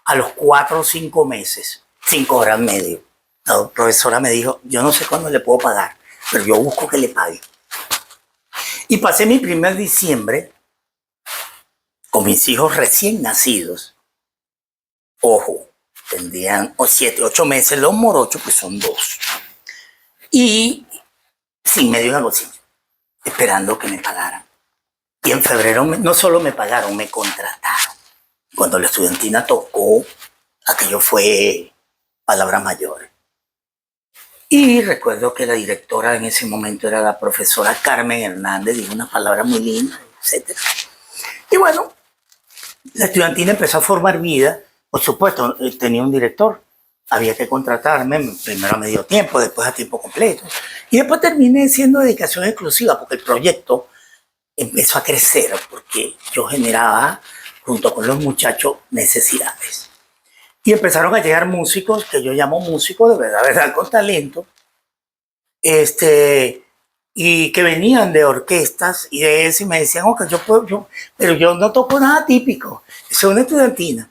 a los 4 o 5 meses, 5 horas medio. La profesora me dijo, yo no sé cuándo le puedo pagar, pero yo busco que le pague. Y pasé mi primer diciembre con mis hijos recién nacidos. Ojo, tendrían 7, 8 meses, los morochos pues son 2. Y sin medio en el bolsillo, esperando que me pagaran. Y en febrero no solo me pagaron, me contrataron. Cuando la estudiantina tocó, aquello fue palabras mayores. Y recuerdo que la directora en ese momento era la profesora Carmen Hernández, dijo una palabra muy linda, etc. Y bueno, la estudiantina empezó a formar vida. Por supuesto, tenía un director, había que contratarme, primero a medio tiempo, después a tiempo completo. Y después terminé siendo dedicación exclusiva, porque el proyecto empezó a crecer, porque yo generaba, junto con los muchachos, necesidades. Y empezaron a llegar músicos, que yo llamo músicos de verdad, con talento, y que venían de orquestas y de eso, y me decían, ok, pero yo no toco nada típico, soy una estudiantina.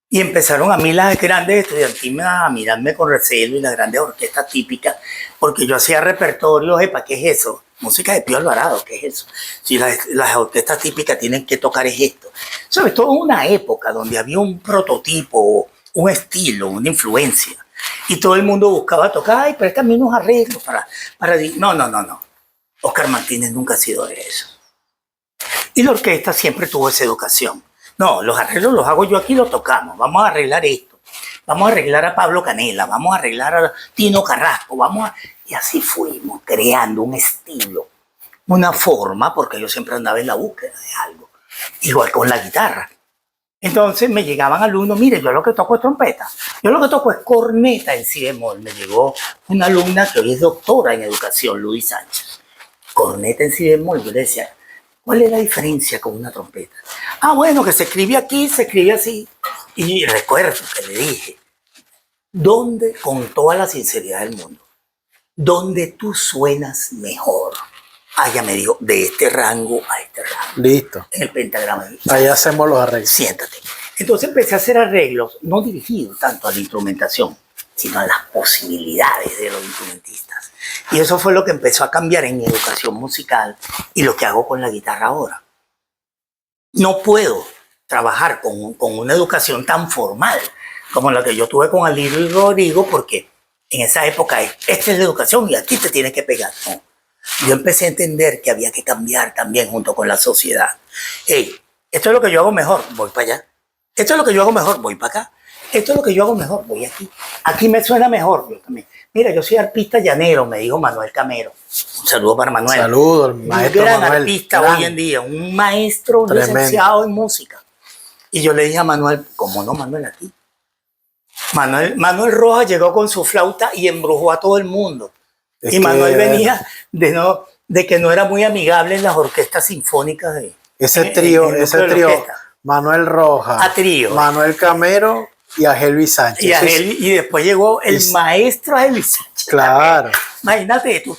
Y empezaron a mí las grandes estudiantinas a mirarme con recelo y las grandes orquestas típicas, porque yo hacía repertorios, ¿para qué es eso? música de Pío Alvarado, ¿qué es eso? Si las orquestas típicas tienen que tocar es esto. Sobre todo en una época donde había un prototipo, un estilo, una influencia. Y todo el mundo buscaba tocar, ay, préstame unos arreglos para... No. Oscar Martínez nunca ha sido de eso. Y la orquesta siempre tuvo esa educación. No, los arreglos los hago yo aquí, los tocamos. Vamos a arreglar esto. Vamos a arreglar a Pablo Canela, vamos a arreglar a Tino Carrasco, Y así fuimos creando un estilo, una forma, porque yo siempre andaba en la búsqueda de algo. Igual con la guitarra. Entonces me llegaban alumnos, mire, yo lo que toco es trompeta, yo lo que toco es corneta en si bemol. Me llegó una alumna que hoy es doctora en educación, Luis Sánchez. Corneta en si bemol, yo le decía, ¿cuál es la diferencia con una trompeta? Ah, bueno, que se escribe aquí, se escribe así. Y recuerdo que le dije, ¿dónde, con toda la sinceridad del mundo, donde tú suenas mejor? Ah, ella me dijo, de este rango a este rango. Listo. En el pentagrama. Ahí hacemos los arreglos. Siéntate. Entonces empecé a hacer arreglos, no dirigidos tanto a la instrumentación, sino a las posibilidades de los instrumentistas. Y eso fue lo que empezó a cambiar en mi educación musical y lo que hago con la guitarra ahora. No puedo trabajar con una educación tan formal como la que yo tuve con Alirio y Rodrigo, porque en esa época esta es la educación y aquí te tienes que pegar. No. Yo empecé a entender que había que cambiar también junto con la sociedad. Hey, esto es lo que yo hago mejor, voy para allá. Esto es lo que yo hago mejor, voy para acá. Esto es lo que yo hago mejor, voy aquí. Aquí me suena mejor, yo también. Mira, yo soy arpista llanero, me dijo Manuel Camero. Un saludo para Manuel. Saludos, el maestro un gran Manuel. Artista hoy en día, un maestro licenciado en música. Y yo le dije a Manuel, ¿cómo no, Manuel, aquí? Manuel Rojas llegó con su flauta y embrujó a todo el mundo. Y Manuel venía de que no era muy amigable en las orquestas sinfónicas de ese trío, Manuel Rojas, a trío, Manuel Camero y a Helvi Sánchez. Y después llegó el maestro Helvi Sánchez. Claro. Imagínate tú,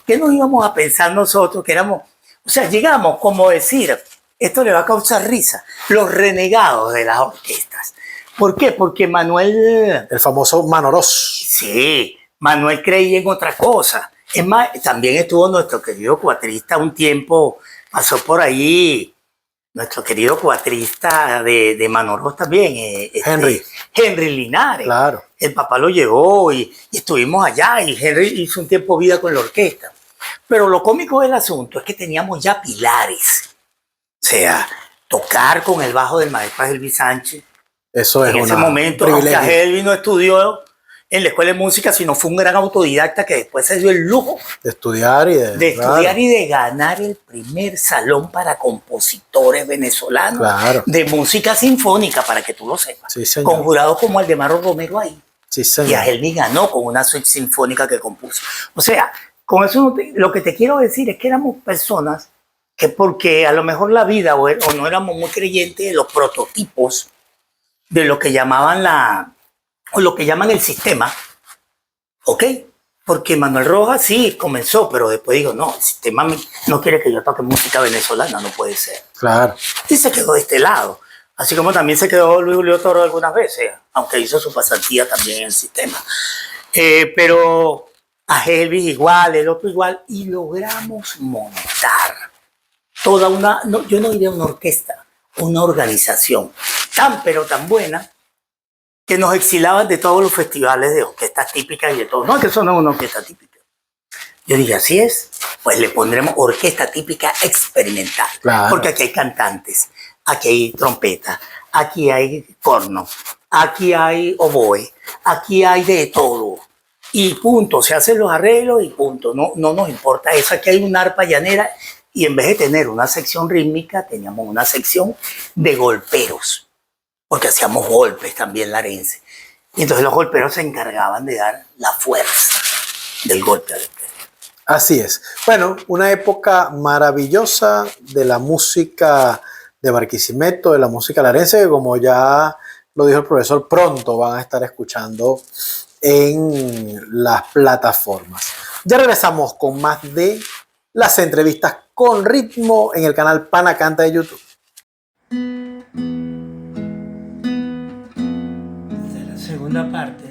¿qué nos íbamos a pensar nosotros? Que éramos, o sea, llegamos como decir, esto le va a causar risa, los renegados de las orquestas. ¿Por qué? Porque Manuel... El famoso Manoros. Sí, Manuel creía en otra cosa. Es más, también estuvo nuestro querido cuatrista un tiempo, pasó por ahí, nuestro querido cuatrista de Manoros también, Henry Linares. Claro. El papá lo llevó y estuvimos allá y Henry hizo un tiempo vida con la orquesta. Pero lo cómico del asunto es que teníamos ya pilares. O sea, tocar con el bajo del maestro Helvi Sánchez. Eso es en ese momento, aunque Helvi no estudió en la escuela de música, sino fue un gran autodidacta que después se dio el lujo de estudiar y de ganar el primer salón para compositores venezolanos de música sinfónica, para que tú lo sepas, con jurados como Aldemaro Romero ahí. Sí, señor. Y a Helvi ganó con una suite sinfónica que compuso. O sea, con eso lo que te quiero decir es que éramos personas que, porque a lo mejor la vida o no éramos muy creyentes de los prototipos de lo que llamaban o lo que llaman el sistema, ¿ok? Porque Manuel Rojas sí comenzó, pero después dijo, no, el sistema no quiere que yo toque música venezolana, no puede ser. Claro. Y se quedó de este lado. Así como también se quedó Luis Julio Toro algunas veces, aunque hizo su pasantía también en el sistema. Pero a Helvi igual, el otro igual, y logramos montar toda yo no diría una orquesta, una organización pero tan buena, que nos exilaban de todos los festivales de orquestas típicas y de todo. No, que eso no es una orquesta típica. Yo dije, así es, pues le pondremos orquesta típica experimental. Claro. Porque aquí hay cantantes, aquí hay trompeta, aquí hay corno, aquí hay oboe, aquí hay de todo. Y punto, se hacen los arreglos y punto. No nos importa eso. Aquí hay una arpa llanera y en vez de tener una sección rítmica, teníamos una sección de golperos. Porque hacíamos golpes también larense. Y entonces los golperos se encargaban de dar la fuerza del golpe. Así es. Bueno, una época maravillosa de la música de Barquisimeto, de la música larense, que como ya lo dijo el profesor, pronto van a estar escuchando en las plataformas. Ya regresamos con más de las entrevistas con ritmo en el canal Pana Canta de YouTube. Segunda parte.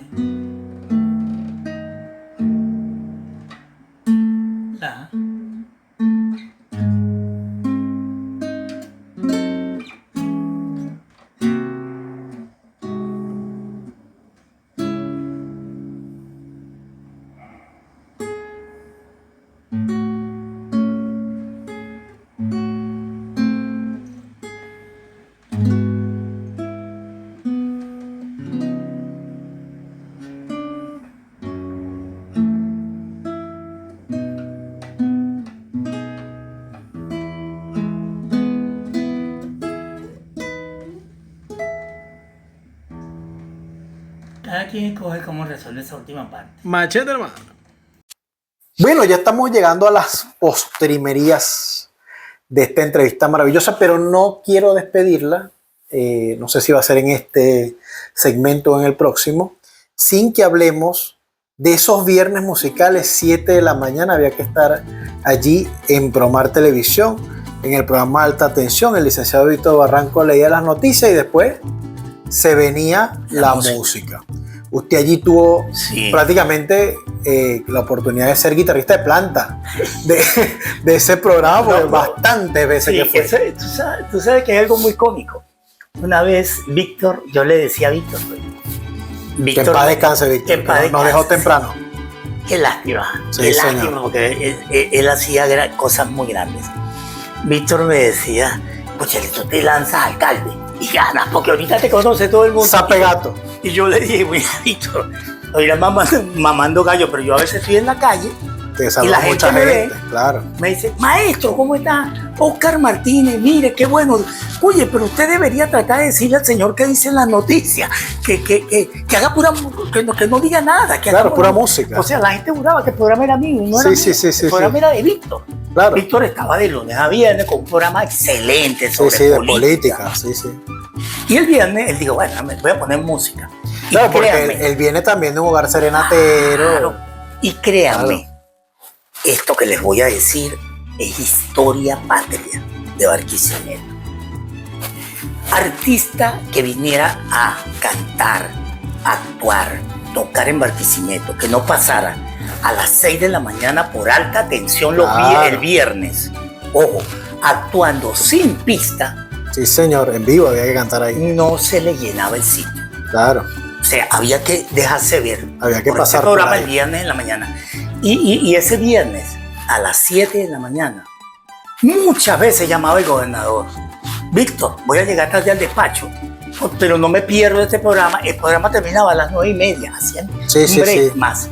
La quien escoge cómo resuelve esa última parte. Machete, hermano. Bueno, ya estamos llegando a las postrimerías de esta entrevista maravillosa, pero no quiero despedirla, no sé si va a ser en este segmento o en el próximo, sin que hablemos de esos viernes musicales, 7 de la mañana, había que estar allí en Promar Televisión, en el programa Alta Tensión, el licenciado Víctor Barranco leía las noticias y después se venía la música. Usted allí tuvo prácticamente la oportunidad de ser guitarrista de planta de ese programa, bastantes veces que fue. Eso, tú sabes que hay algo muy cómico. Una vez Víctor, yo le decía a Víctor, que en paz descanse, Víctor, nos dejó temprano. Qué lástima, sí, qué señor. lástima, porque él hacía cosas muy grandes. Víctor me decía, pues tú te lanzas alcalde y ganas, porque ahorita te conoce todo el mundo. Sape gato. Y yo le dije, mira, Víctor, oirás mamando gallo, pero yo a veces estoy en la calle y la gente me ve, claro. Me dice, maestro, ¿cómo está? Oscar Martínez, mire, qué bueno. Oye, pero usted debería tratar de decirle al señor que dice en las noticias, que haga pura, que no diga nada. Que claro, haga pura música. O sea, la gente juraba que el programa era mío, no era mío. El programa era de Víctor. Claro. Víctor estaba de lunes a viernes con un programa excelente sobre de política. Sí. Y el viernes él dijo, bueno, me voy a poner música. Claro, porque él viene también de un hogar serenatero. Claro. Y créanme, esto que les voy a decir es historia patria de Barquisimeto. Artista que viniera a cantar, actuar, tocar en Barquisimeto, que no pasara a las 6 de la mañana por alta tensión el viernes. Ojo, actuando sin pista. Sí, señor, en vivo había que cantar ahí. No se le llenaba el sitio. Claro. O sea, había que dejarse ver. Había que pasar ese programa el viernes en la mañana. Y ese viernes, a las 7 de la mañana, muchas veces llamaba el gobernador. Víctor, voy a llegar tarde al despacho, pero no me pierdo este programa. El programa terminaba a las 9:30, hacían un break más.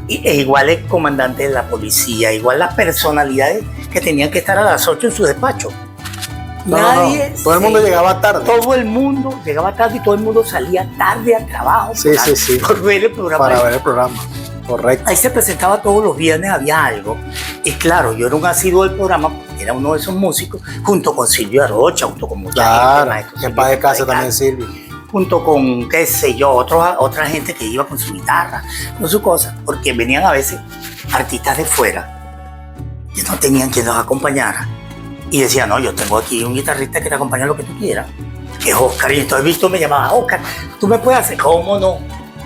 E igual el comandante de la policía, igual las personalidades que tenían que estar a las 8 en su despacho. Nadie. Todo el mundo llegaba tarde. Todo el mundo llegaba tarde y todo el mundo salía tarde al trabajo. Por ver el programa. Para ver el programa. Correcto. Ahí se presentaba todos los viernes, había algo. Y claro, yo era un asiduo del programa, porque era uno de esos músicos, junto con Silvio Arocha, junto con mucha gente. Que en paz de casa también Silvio. Junto con, qué sé yo, otra gente que iba con su guitarra, con su cosa, porque venían a veces artistas de fuera que no tenían quien los acompañara. Y decía, no, yo tengo aquí un guitarrista que te acompaña lo que tú quieras, que es Oscar. Y entonces Víctor me llamaba, Oscar, ¿tú me puedes hacer? ¿Cómo no?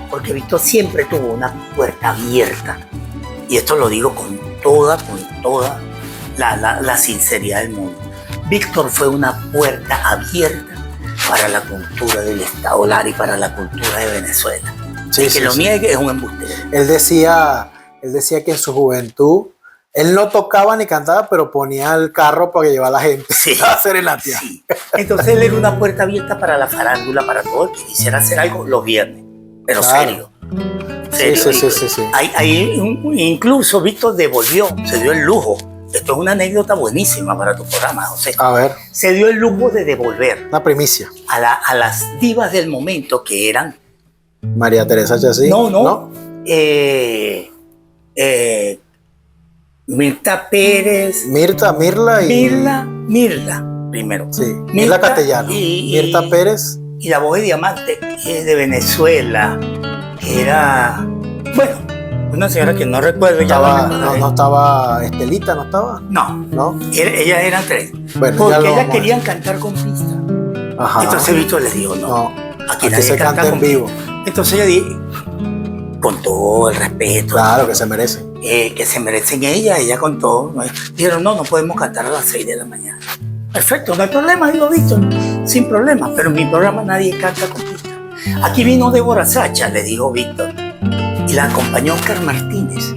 Porque Víctor siempre tuvo una puerta abierta. Y esto lo digo con toda la sinceridad del mundo. Víctor fue una puerta abierta para la cultura del Estado Lara y para la cultura de Venezuela. Que lo niegue es un embustero. Él decía que en su juventud él no tocaba ni cantaba, pero ponía el carro para que llevara a la gente a serenatear. Sí. Entonces él era una puerta abierta para la farándula, para todo el que quisiera hacer algo los viernes. Pero serio. Sí. Ahí incluso Víctor se dio el lujo. Esto es una anécdota buenísima para tu programa, José. A ver. Se dio el lujo de devolver. Una primicia. A las divas del momento que eran. María Teresa Chacín. No. Mirta Pérez. Mirla primero. Sí, Mirla Castellano. Mirta Pérez. Y la voz de Diamante, que es de Venezuela, que era, bueno, una señora que no recuerdo. No estaba Estelita, ¿no estaba? No. Ellas eran 3. Bueno, porque ellas querían cantar con pista. Ajá. Entonces Víctor les dijo, no. Aquí nadie se canta en vivo. Entonces ella dijo, con todo el respeto. Claro, que se merecen. Que se merecen ella con todo. Dijeron, no podemos cantar a las 6 de la mañana. Perfecto, no hay problema, digo Víctor, sin problema, pero en mi programa nadie canta con pista. Aquí vino Débora Sacha, le dijo Víctor, y la acompañó Oscar Martínez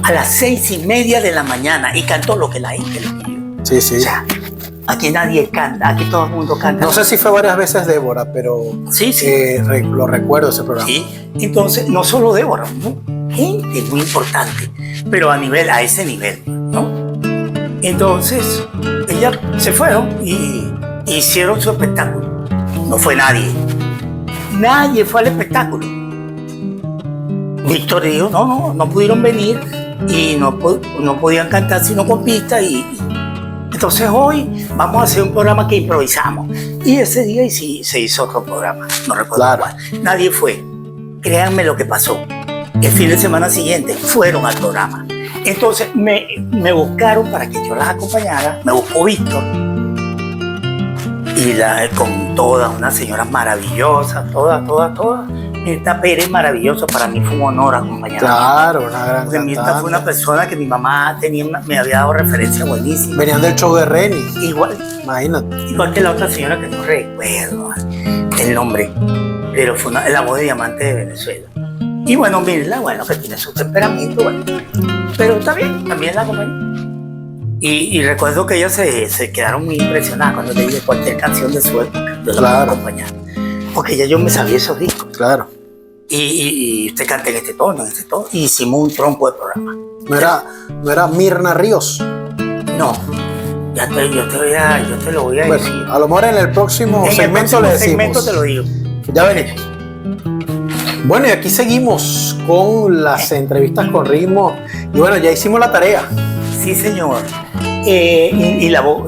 a las 6:30 de la mañana y cantó lo que la gente le pidió. Sí. O sea, aquí nadie canta, aquí todo el mundo canta. No sé si fue varias veces Débora, pero sí. Lo recuerdo ese programa. Sí, entonces no solo Débora, gente muy importante, pero a ese nivel, ¿no? Entonces, ellas se fueron y hicieron su espectáculo. No fue nadie. Nadie fue al espectáculo. Víctor dijo, no pudieron venir y no podían cantar sino con pista y entonces hoy vamos a hacer un programa que improvisamos. Y ese día se hizo otro programa, no recuerdo cuál. Nadie fue. Créanme lo que pasó. El fin de semana siguiente fueron al programa. Entonces me buscaron para que yo las acompañara. Me buscó Víctor. Y con todas, unas señoras maravillosas, todas. Mirta Pérez, maravilloso. Para mí fue un honor acompañarla. Claro, una gran Porque Mirta cantante. fue una persona que mi mamá me había dado referencia buenísima. Venían del show de Reni. Igual Imagínate. que la otra señora que no recuerdo el nombre, pero fue la voz de diamante de Venezuela. Y bueno, Mirla, que tiene su temperamento, pero está bien, también la acompañé. Y recuerdo que ellas se quedaron muy impresionadas cuando le dije cualquier canción de su época, yo la voy a acompañar. Porque ya yo me sabía esos discos. Claro. Y usted canta en este tono, y hicimos un tronco de programa. ¿No era Mirna Ríos? No, yo te lo voy a decir. Bueno, a lo mejor en el próximo segmento le decimos. Segmento te lo digo. Ya venimos. Bueno, y aquí seguimos con las entrevistas con ritmo. Y bueno, ya hicimos la tarea. Sí, señor. Y la voz,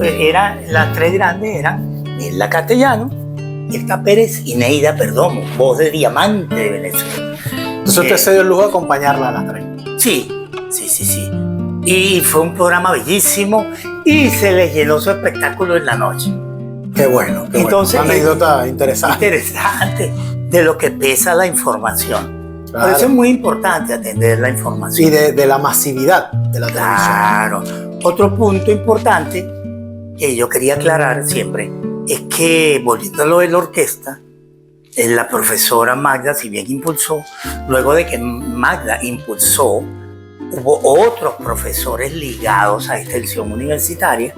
las tres grandes eran Mirla Castellano, Mirta Pérez y Neida Perdomo, voz de diamante de Venezuela. Entonces usted se dio el lujo de acompañarla a las tres. Sí. Y fue un programa bellísimo y se les llenó su espectáculo en la noche. Qué bueno. Entonces, una anécdota interesante. Interesante de lo que pesa la información. Claro. Por eso es muy importante atender la información. Y de la masividad de la televisión. Claro. Otro punto importante que yo quería aclarar siempre es que, volviendo a lo de la orquesta, la profesora Magda, si bien impulsó, luego de que Magda impulsó, hubo otros profesores ligados a extensión universitaria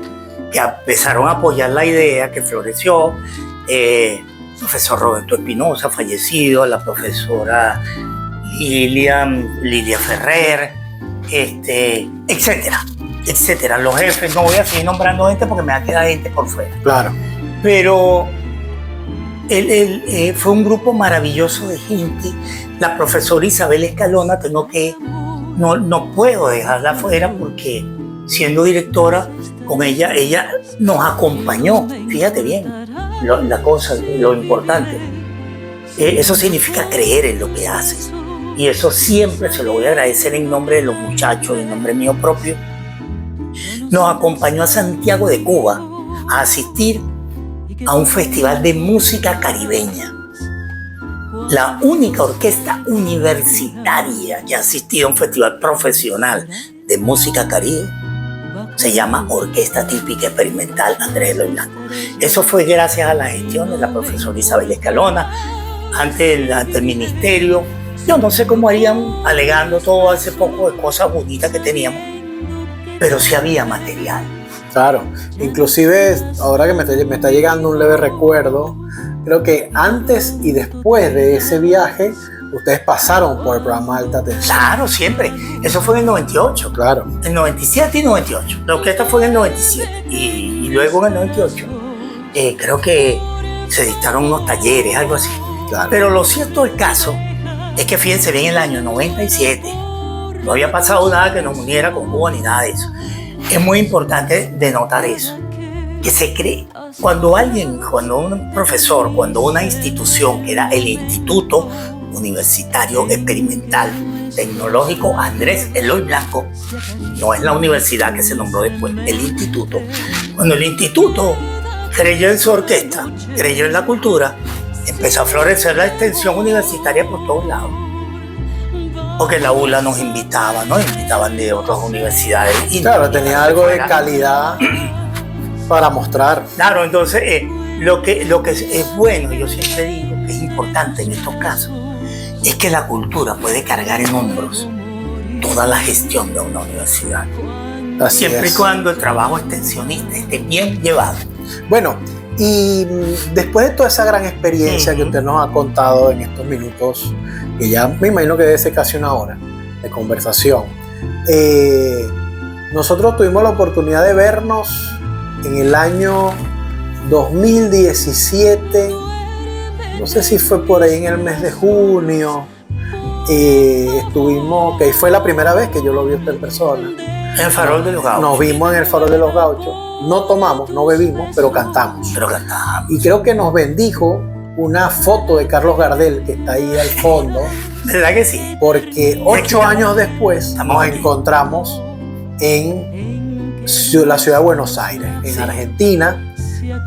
que empezaron a apoyar la idea que floreció. Profesor Roberto Espinosa, fallecido, la profesora Lilia Ferrer, etcétera. Los jefes, no voy a seguir nombrando gente porque me va a quedar gente por fuera. Claro. Pero fue un grupo maravilloso de gente. La profesora Isabel Escalona, no puedo dejarla fuera porque siendo directora con ella nos acompañó. Fíjate bien la cosa, lo importante. Eso significa creer en lo que haces. Y eso siempre se lo voy a agradecer en nombre de los muchachos, en nombre mío propio. Nos acompañó a Santiago de Cuba a asistir a un festival de música caribeña. La única orquesta universitaria que ha asistido a un festival profesional de música caribe se llama Orquesta Típica Experimental Andrés Eloy Blanco. Eso fue gracias a la gestión de la profesora Isabel Escalona ante el ministerio. Yo no sé cómo harían alegando todo ese poco de cosas bonitas que teníamos, pero sí había material. Claro, inclusive ahora que me está llegando un leve recuerdo, creo que antes y después de ese viaje, ustedes pasaron por el programa Alta Tensión. Claro, siempre. Eso fue en el 98. Claro. En 97 y 98. La orquesta fue en el 97. Y luego en el 98, creo que se dictaron unos talleres, algo así. Claro. Pero lo cierto del caso es que fíjense bien, el año 97 no había pasado nada que nos uniera con Cuba ni nada de eso. Es muy importante denotar eso, que se cree. Cuando un profesor, cuando una institución, que era el Instituto Universitario Experimental Tecnológico Andrés Eloy Blanco, no es la universidad que se nombró después, el instituto. Cuando el instituto creyó en su orquesta, creyó en la cultura, empezó a florecer la extensión universitaria por todos lados. Porque la ULA nos invitaban de otras universidades. Y claro, tenía algo de calidad para mostrar. Claro, entonces lo que es bueno, yo siempre digo que es importante en estos casos, es que la cultura puede cargar en hombros toda la gestión de una universidad. Así siempre es. Y cuando el trabajo extensionista esté bien llevado. Bueno, y después de toda esa gran experiencia que usted nos ha contado en estos minutos, que ya me imagino que debe ser casi una hora de conversación, nosotros tuvimos la oportunidad de vernos en el año 2017, no sé si fue por ahí en el mes de junio, estuvimos, que fue la primera vez que yo lo vi a usted en persona. En el Farol de los Gauchos. Nos vimos en el Farol de los Gauchos. No tomamos, no bebimos, pero cantamos. Y creo que nos bendijo una foto de Carlos Gardel que está ahí al fondo. ¿Verdad que sí? Porque 8 años después nos encontramos en la ciudad de Buenos Aires, en Argentina,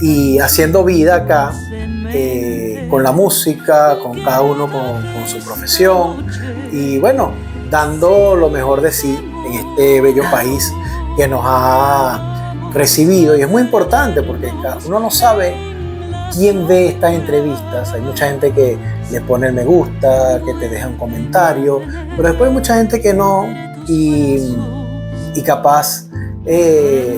y haciendo vida acá, con la música, con cada uno con su profesión, y bueno, dando lo mejor de sí en este bello país que nos ha recibido. Y es muy importante porque uno no sabe quién ve estas entrevistas. Hay mucha gente que le pone el me gusta, que te deja un comentario, pero después hay mucha gente que no, y capaz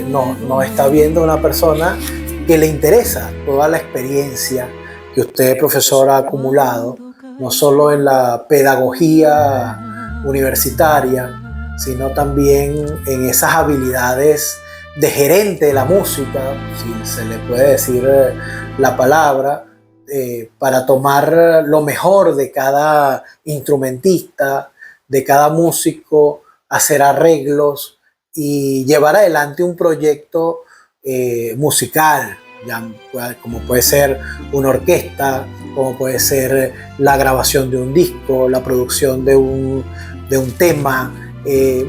no está viendo una persona que le interesa toda la experiencia que usted, profesor, ha acumulado, no solo en la pedagogía universitaria, sino también en esas habilidades de gerente de la música, si se le puede decir la palabra, para tomar lo mejor de cada instrumentista, de cada músico, hacer arreglos y llevar adelante un proyecto musical, como puede ser una orquesta, como puede ser la grabación de un disco, la producción de un tema,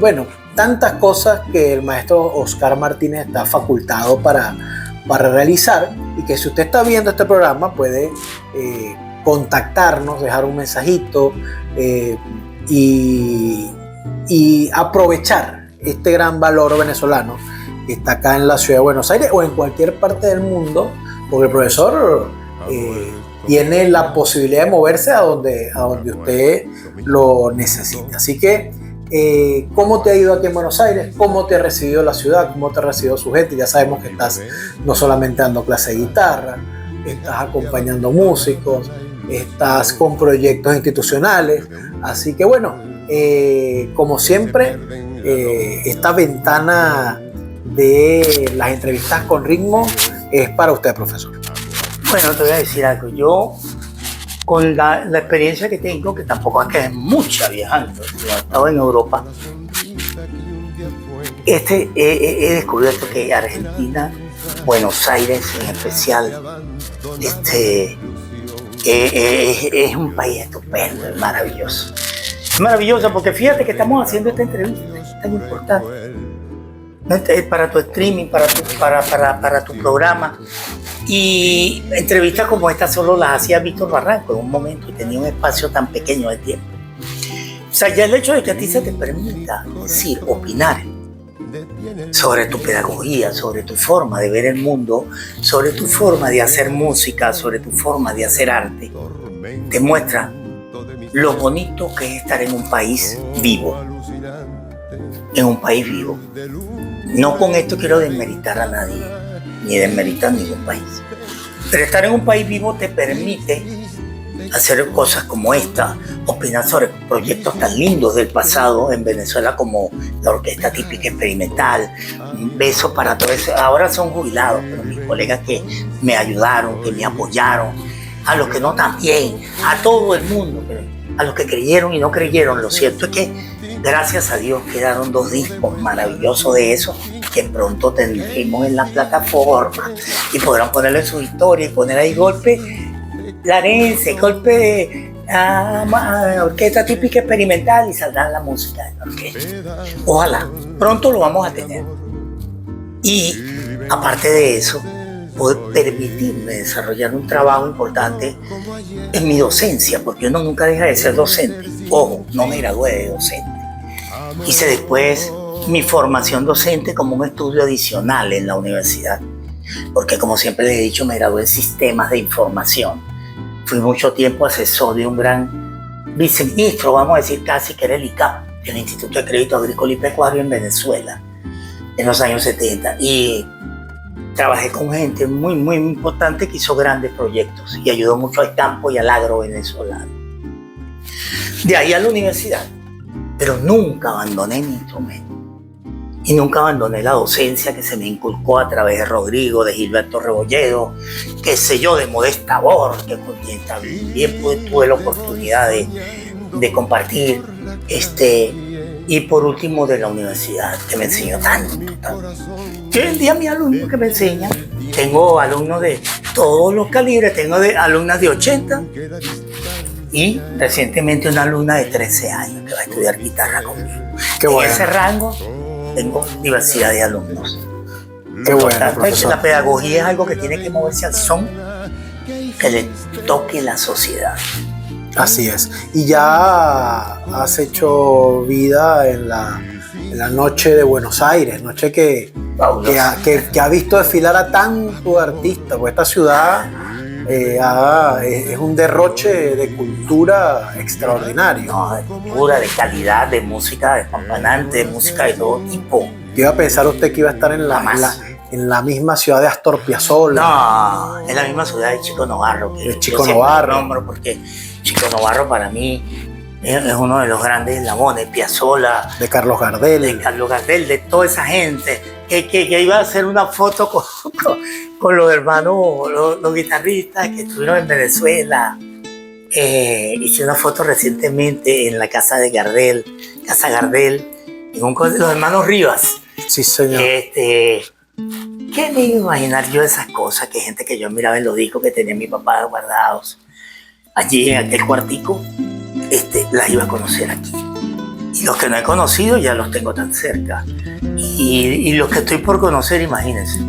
bueno, tantas cosas que el maestro Oscar Martínez está facultado para realizar, y que si usted está viendo este programa puede contactarnos, dejar un mensajito y aprovechar este gran valor venezolano que está acá en la ciudad de Buenos Aires o en cualquier parte del mundo, porque el profesor tiene la posibilidad de moverse a donde usted lo necesite. Así que, ¿cómo te ha ido aquí en Buenos Aires? ¿Cómo te ha recibido la ciudad? ¿Cómo te ha recibido su gente? Ya sabemos que estás no solamente dando clase de guitarra, estás acompañando músicos, estás con proyectos institucionales. Así que bueno, como siempre, esta ventana de las entrevistas con ritmo es para usted, profesor. Bueno, te voy a decir algo. Yo, con la experiencia que tengo, que tampoco es que es mucha viajando, yo he estado en Europa, he descubierto que Argentina, Buenos Aires en especial, es un país estupendo, es maravilloso. Es maravilloso porque fíjate que estamos haciendo esta entrevista, es tan importante para tu streaming, para tu programa. Y entrevistas como esta solo las hacía Víctor Barranco en un momento y tenía un espacio tan pequeño de tiempo. O sea, ya el hecho de que a ti se te permita decir, opinar sobre tu pedagogía, sobre tu forma de ver el mundo, sobre tu forma de hacer música, sobre tu forma de hacer arte, te muestra lo bonito que es estar en un país vivo. En un país vivo. No con esto quiero desmeritar a nadie, ni desmeritar ningún país. Pero estar en un país vivo te permite hacer cosas como esta, opinar sobre proyectos tan lindos del pasado en Venezuela como la Orquesta Típica Experimental. Un beso para todos eso. Ahora son jubilados, pero mis colegas que me ayudaron, que me apoyaron, a los que no también, a todo el mundo, a los que creyeron y no creyeron. Lo cierto es que gracias a Dios quedaron 2 discos maravillosos de eso que pronto tendremos en la plataforma y podrán ponerle su historia y poner ahí golpe larense, golpe orquesta típica experimental y saldrá la música de la orquesta. Ojalá, pronto lo vamos a tener. Y aparte de eso, poder permitirme desarrollar un trabajo importante en mi docencia, porque uno nunca deja de ser docente. Ojo, no me gradué de docente. Hice después mi formación docente como un estudio adicional en la universidad, porque como siempre les he dicho, me gradué en sistemas de información. Fui mucho tiempo asesor de un gran viceministro, vamos a decir casi, que era el ICAP, el Instituto de Crédito Agrícola y Pecuario en Venezuela, en los años 70. Y trabajé con gente muy, muy importante que hizo grandes proyectos y ayudó mucho al campo y al agro venezolano. De ahí a la universidad. Pero nunca abandoné mi instrumento y nunca abandoné la docencia que se me inculcó a través de Rodrigo, de Gilberto Rebolledo, qué sé yo, de Modesta Bor, que también tuve la oportunidad de compartir, y por último de la universidad, que me enseñó tanto. Yo hoy en día mis alumnos que me enseñan, tengo alumnos de todos los calibres, tengo alumnas de 80 y recientemente una alumna de 13 años que va a estudiar guitarra conmigo. Qué bueno. En ese rango tengo diversidad de alumnos. Qué Lo bueno, importante es que profesor. la pedagogía es algo que tiene que moverse al son que le toque la sociedad. Así es. Y ya has hecho vida en la noche de Buenos Aires, noche que ha visto desfilar a tantos artistas, pues esta ciudad es un derroche de cultura extraordinario. No, de cultura, de calidad, de música despampanante, de música de todo tipo. Yo iba a pensar usted que iba a estar en la misma ciudad de Astor Piazzolla. No, es la misma ciudad de Chico Novarro. Que De Chico yo Novarro. siempre nombro porque Chico Novarro para mí es uno de los grandes eslabones. Piazzolla, De Carlos Gardel. de Carlos Gardel, de toda esa gente que iba a hacer una foto con los hermanos, los guitarristas que estuvieron en Venezuela. Hice una foto recientemente en la casa de Gardel, Casa Gardel, los hermanos Rivas. Sí, señor. ¿Qué me iba a imaginar yo de esas cosas? Que gente que yo miraba en los discos que tenía mi papá guardados allí en aquel cuartico, las iba a conocer aquí. Y los que no he conocido ya los tengo tan cerca. Y los que estoy por conocer, imagínense.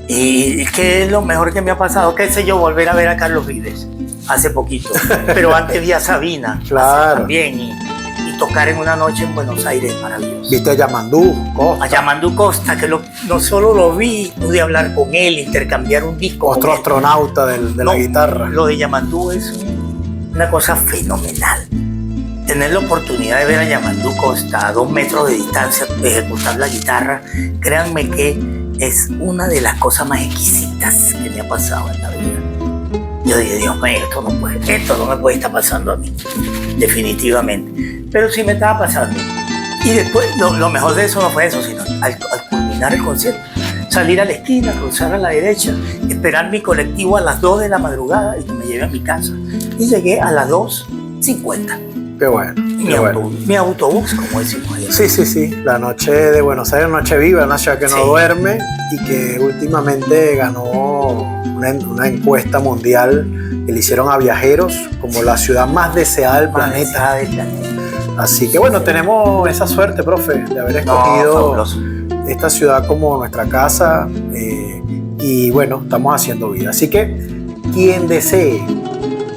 ¿Y qué es lo mejor que me ha pasado? ¿Qué sé yo? Volver a ver a Carlos Vives hace poquito. Pero antes vi a Sabina. Claro. También. Y tocar en una noche en Buenos Aires, maravilloso. Viste a Yamandú Costa. A Yamandú Costa, que no solo lo vi, pude hablar con él, intercambiar un disco. Otro con él. astronauta de la guitarra. Lo de Yamandú es una cosa fenomenal. Tener la oportunidad de ver a Yamandú Costa a 2 metros de distancia ejecutar la guitarra, créanme que es una de las cosas más exquisitas que me ha pasado en la vida. Yo dije, Dios mío, esto no me puede estar pasando a mí, definitivamente. Pero sí me estaba pasando. Y después, lo mejor de eso no fue eso, sino al culminar el concierto, salir a la esquina, cruzar a la derecha, esperar mi colectivo a las 2 de la madrugada y que me lleve a mi casa. Y llegué a las 2:50. Qué bueno. Mi autobús, como decimos ahí. Sí. La noche de Buenos Aires, noche viva, una ciudad que no duerme y que últimamente ganó una encuesta mundial que le hicieron a viajeros como la ciudad más deseada del planeta. Así que bueno, tenemos esa suerte, profe, de haber escogido esta ciudad como nuestra casa y bueno, estamos haciendo vida. Así que quien desee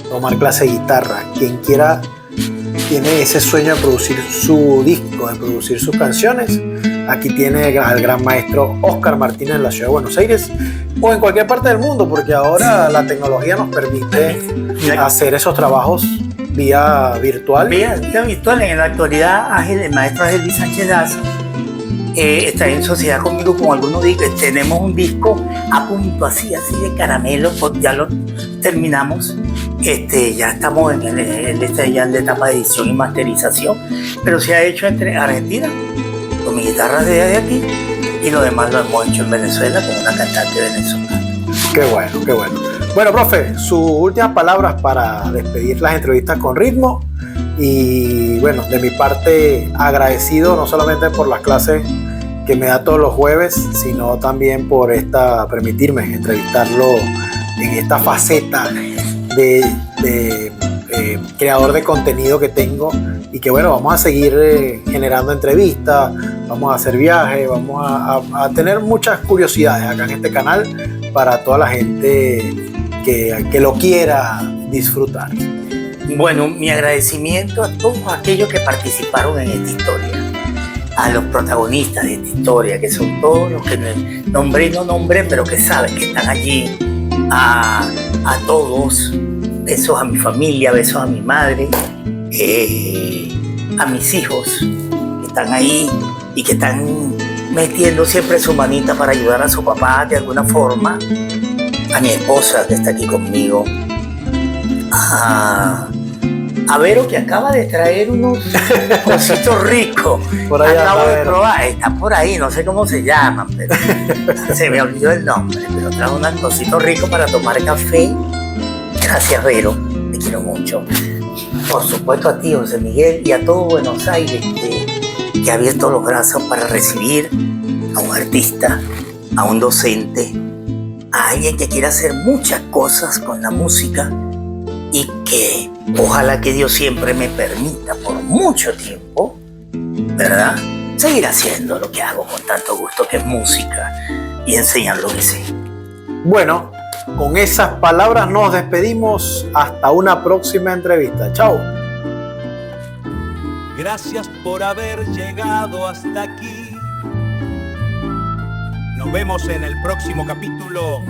tomar clase de guitarra, quien quiera, tiene ese sueño de producir su disco, de producir sus canciones, aquí tiene al gran maestro Óscar Martínez en la ciudad de Buenos Aires o en cualquier parte del mundo, porque ahora la tecnología nos permite hacer esos trabajos vía virtual. Vía virtual. En la actualidad, el maestro Ángel Luis Sánchez Daza está en sociedad conmigo con algunos discos. Tenemos un disco a punto, así de caramelo, ya lo terminamos. Ya estamos ya en la etapa de edición y masterización, pero se ha hecho entre Argentina, con mi guitarra de aquí, y lo demás lo hemos hecho en Venezuela con una cantante venezolana. Qué bueno, qué bueno. Bueno, profe, sus últimas palabras para despedir las entrevistas con ritmo. Y bueno, de mi parte, agradecido no solamente por las clases que me da todos los jueves, sino también por permitirme entrevistarlo en esta faceta de creador de contenido que tengo, y que bueno, vamos a seguir generando entrevistas, vamos a hacer viajes, vamos a tener muchas curiosidades acá en este canal para toda la gente que lo quiera disfrutar. Bueno, mi agradecimiento a todos aquellos que participaron en esta historia, a los protagonistas de esta historia, que son todos los que nombré y no nombré, pero que saben que están allí, a todos, besos a mi familia, besos a mi madre, a mis hijos que están ahí y que están metiendo siempre su manita para ayudar a su papá de alguna forma, a mi esposa que está aquí conmigo, a Vero, que acaba de traer unos cositos ricos. Por ahí acabo de Vero. probar, está por ahí, no sé cómo se llaman, pero se me olvidó el nombre, pero trae unos cositos ricos para tomar café. Gracias, Vero, te quiero mucho. por supuesto a ti, José Miguel, y a todo Buenos Aires que ha abierto los brazos para recibir a un artista, a un docente, a alguien que quiera hacer muchas cosas con la música y que ojalá que Dios siempre me permita por mucho tiempo, ¿verdad?, seguir haciendo lo que hago con tanto gusto, que es música, y enseñar lo que sé. Bueno, con esas palabras nos despedimos hasta una próxima entrevista. Chao. Gracias por haber llegado hasta aquí. Nos vemos en el próximo capítulo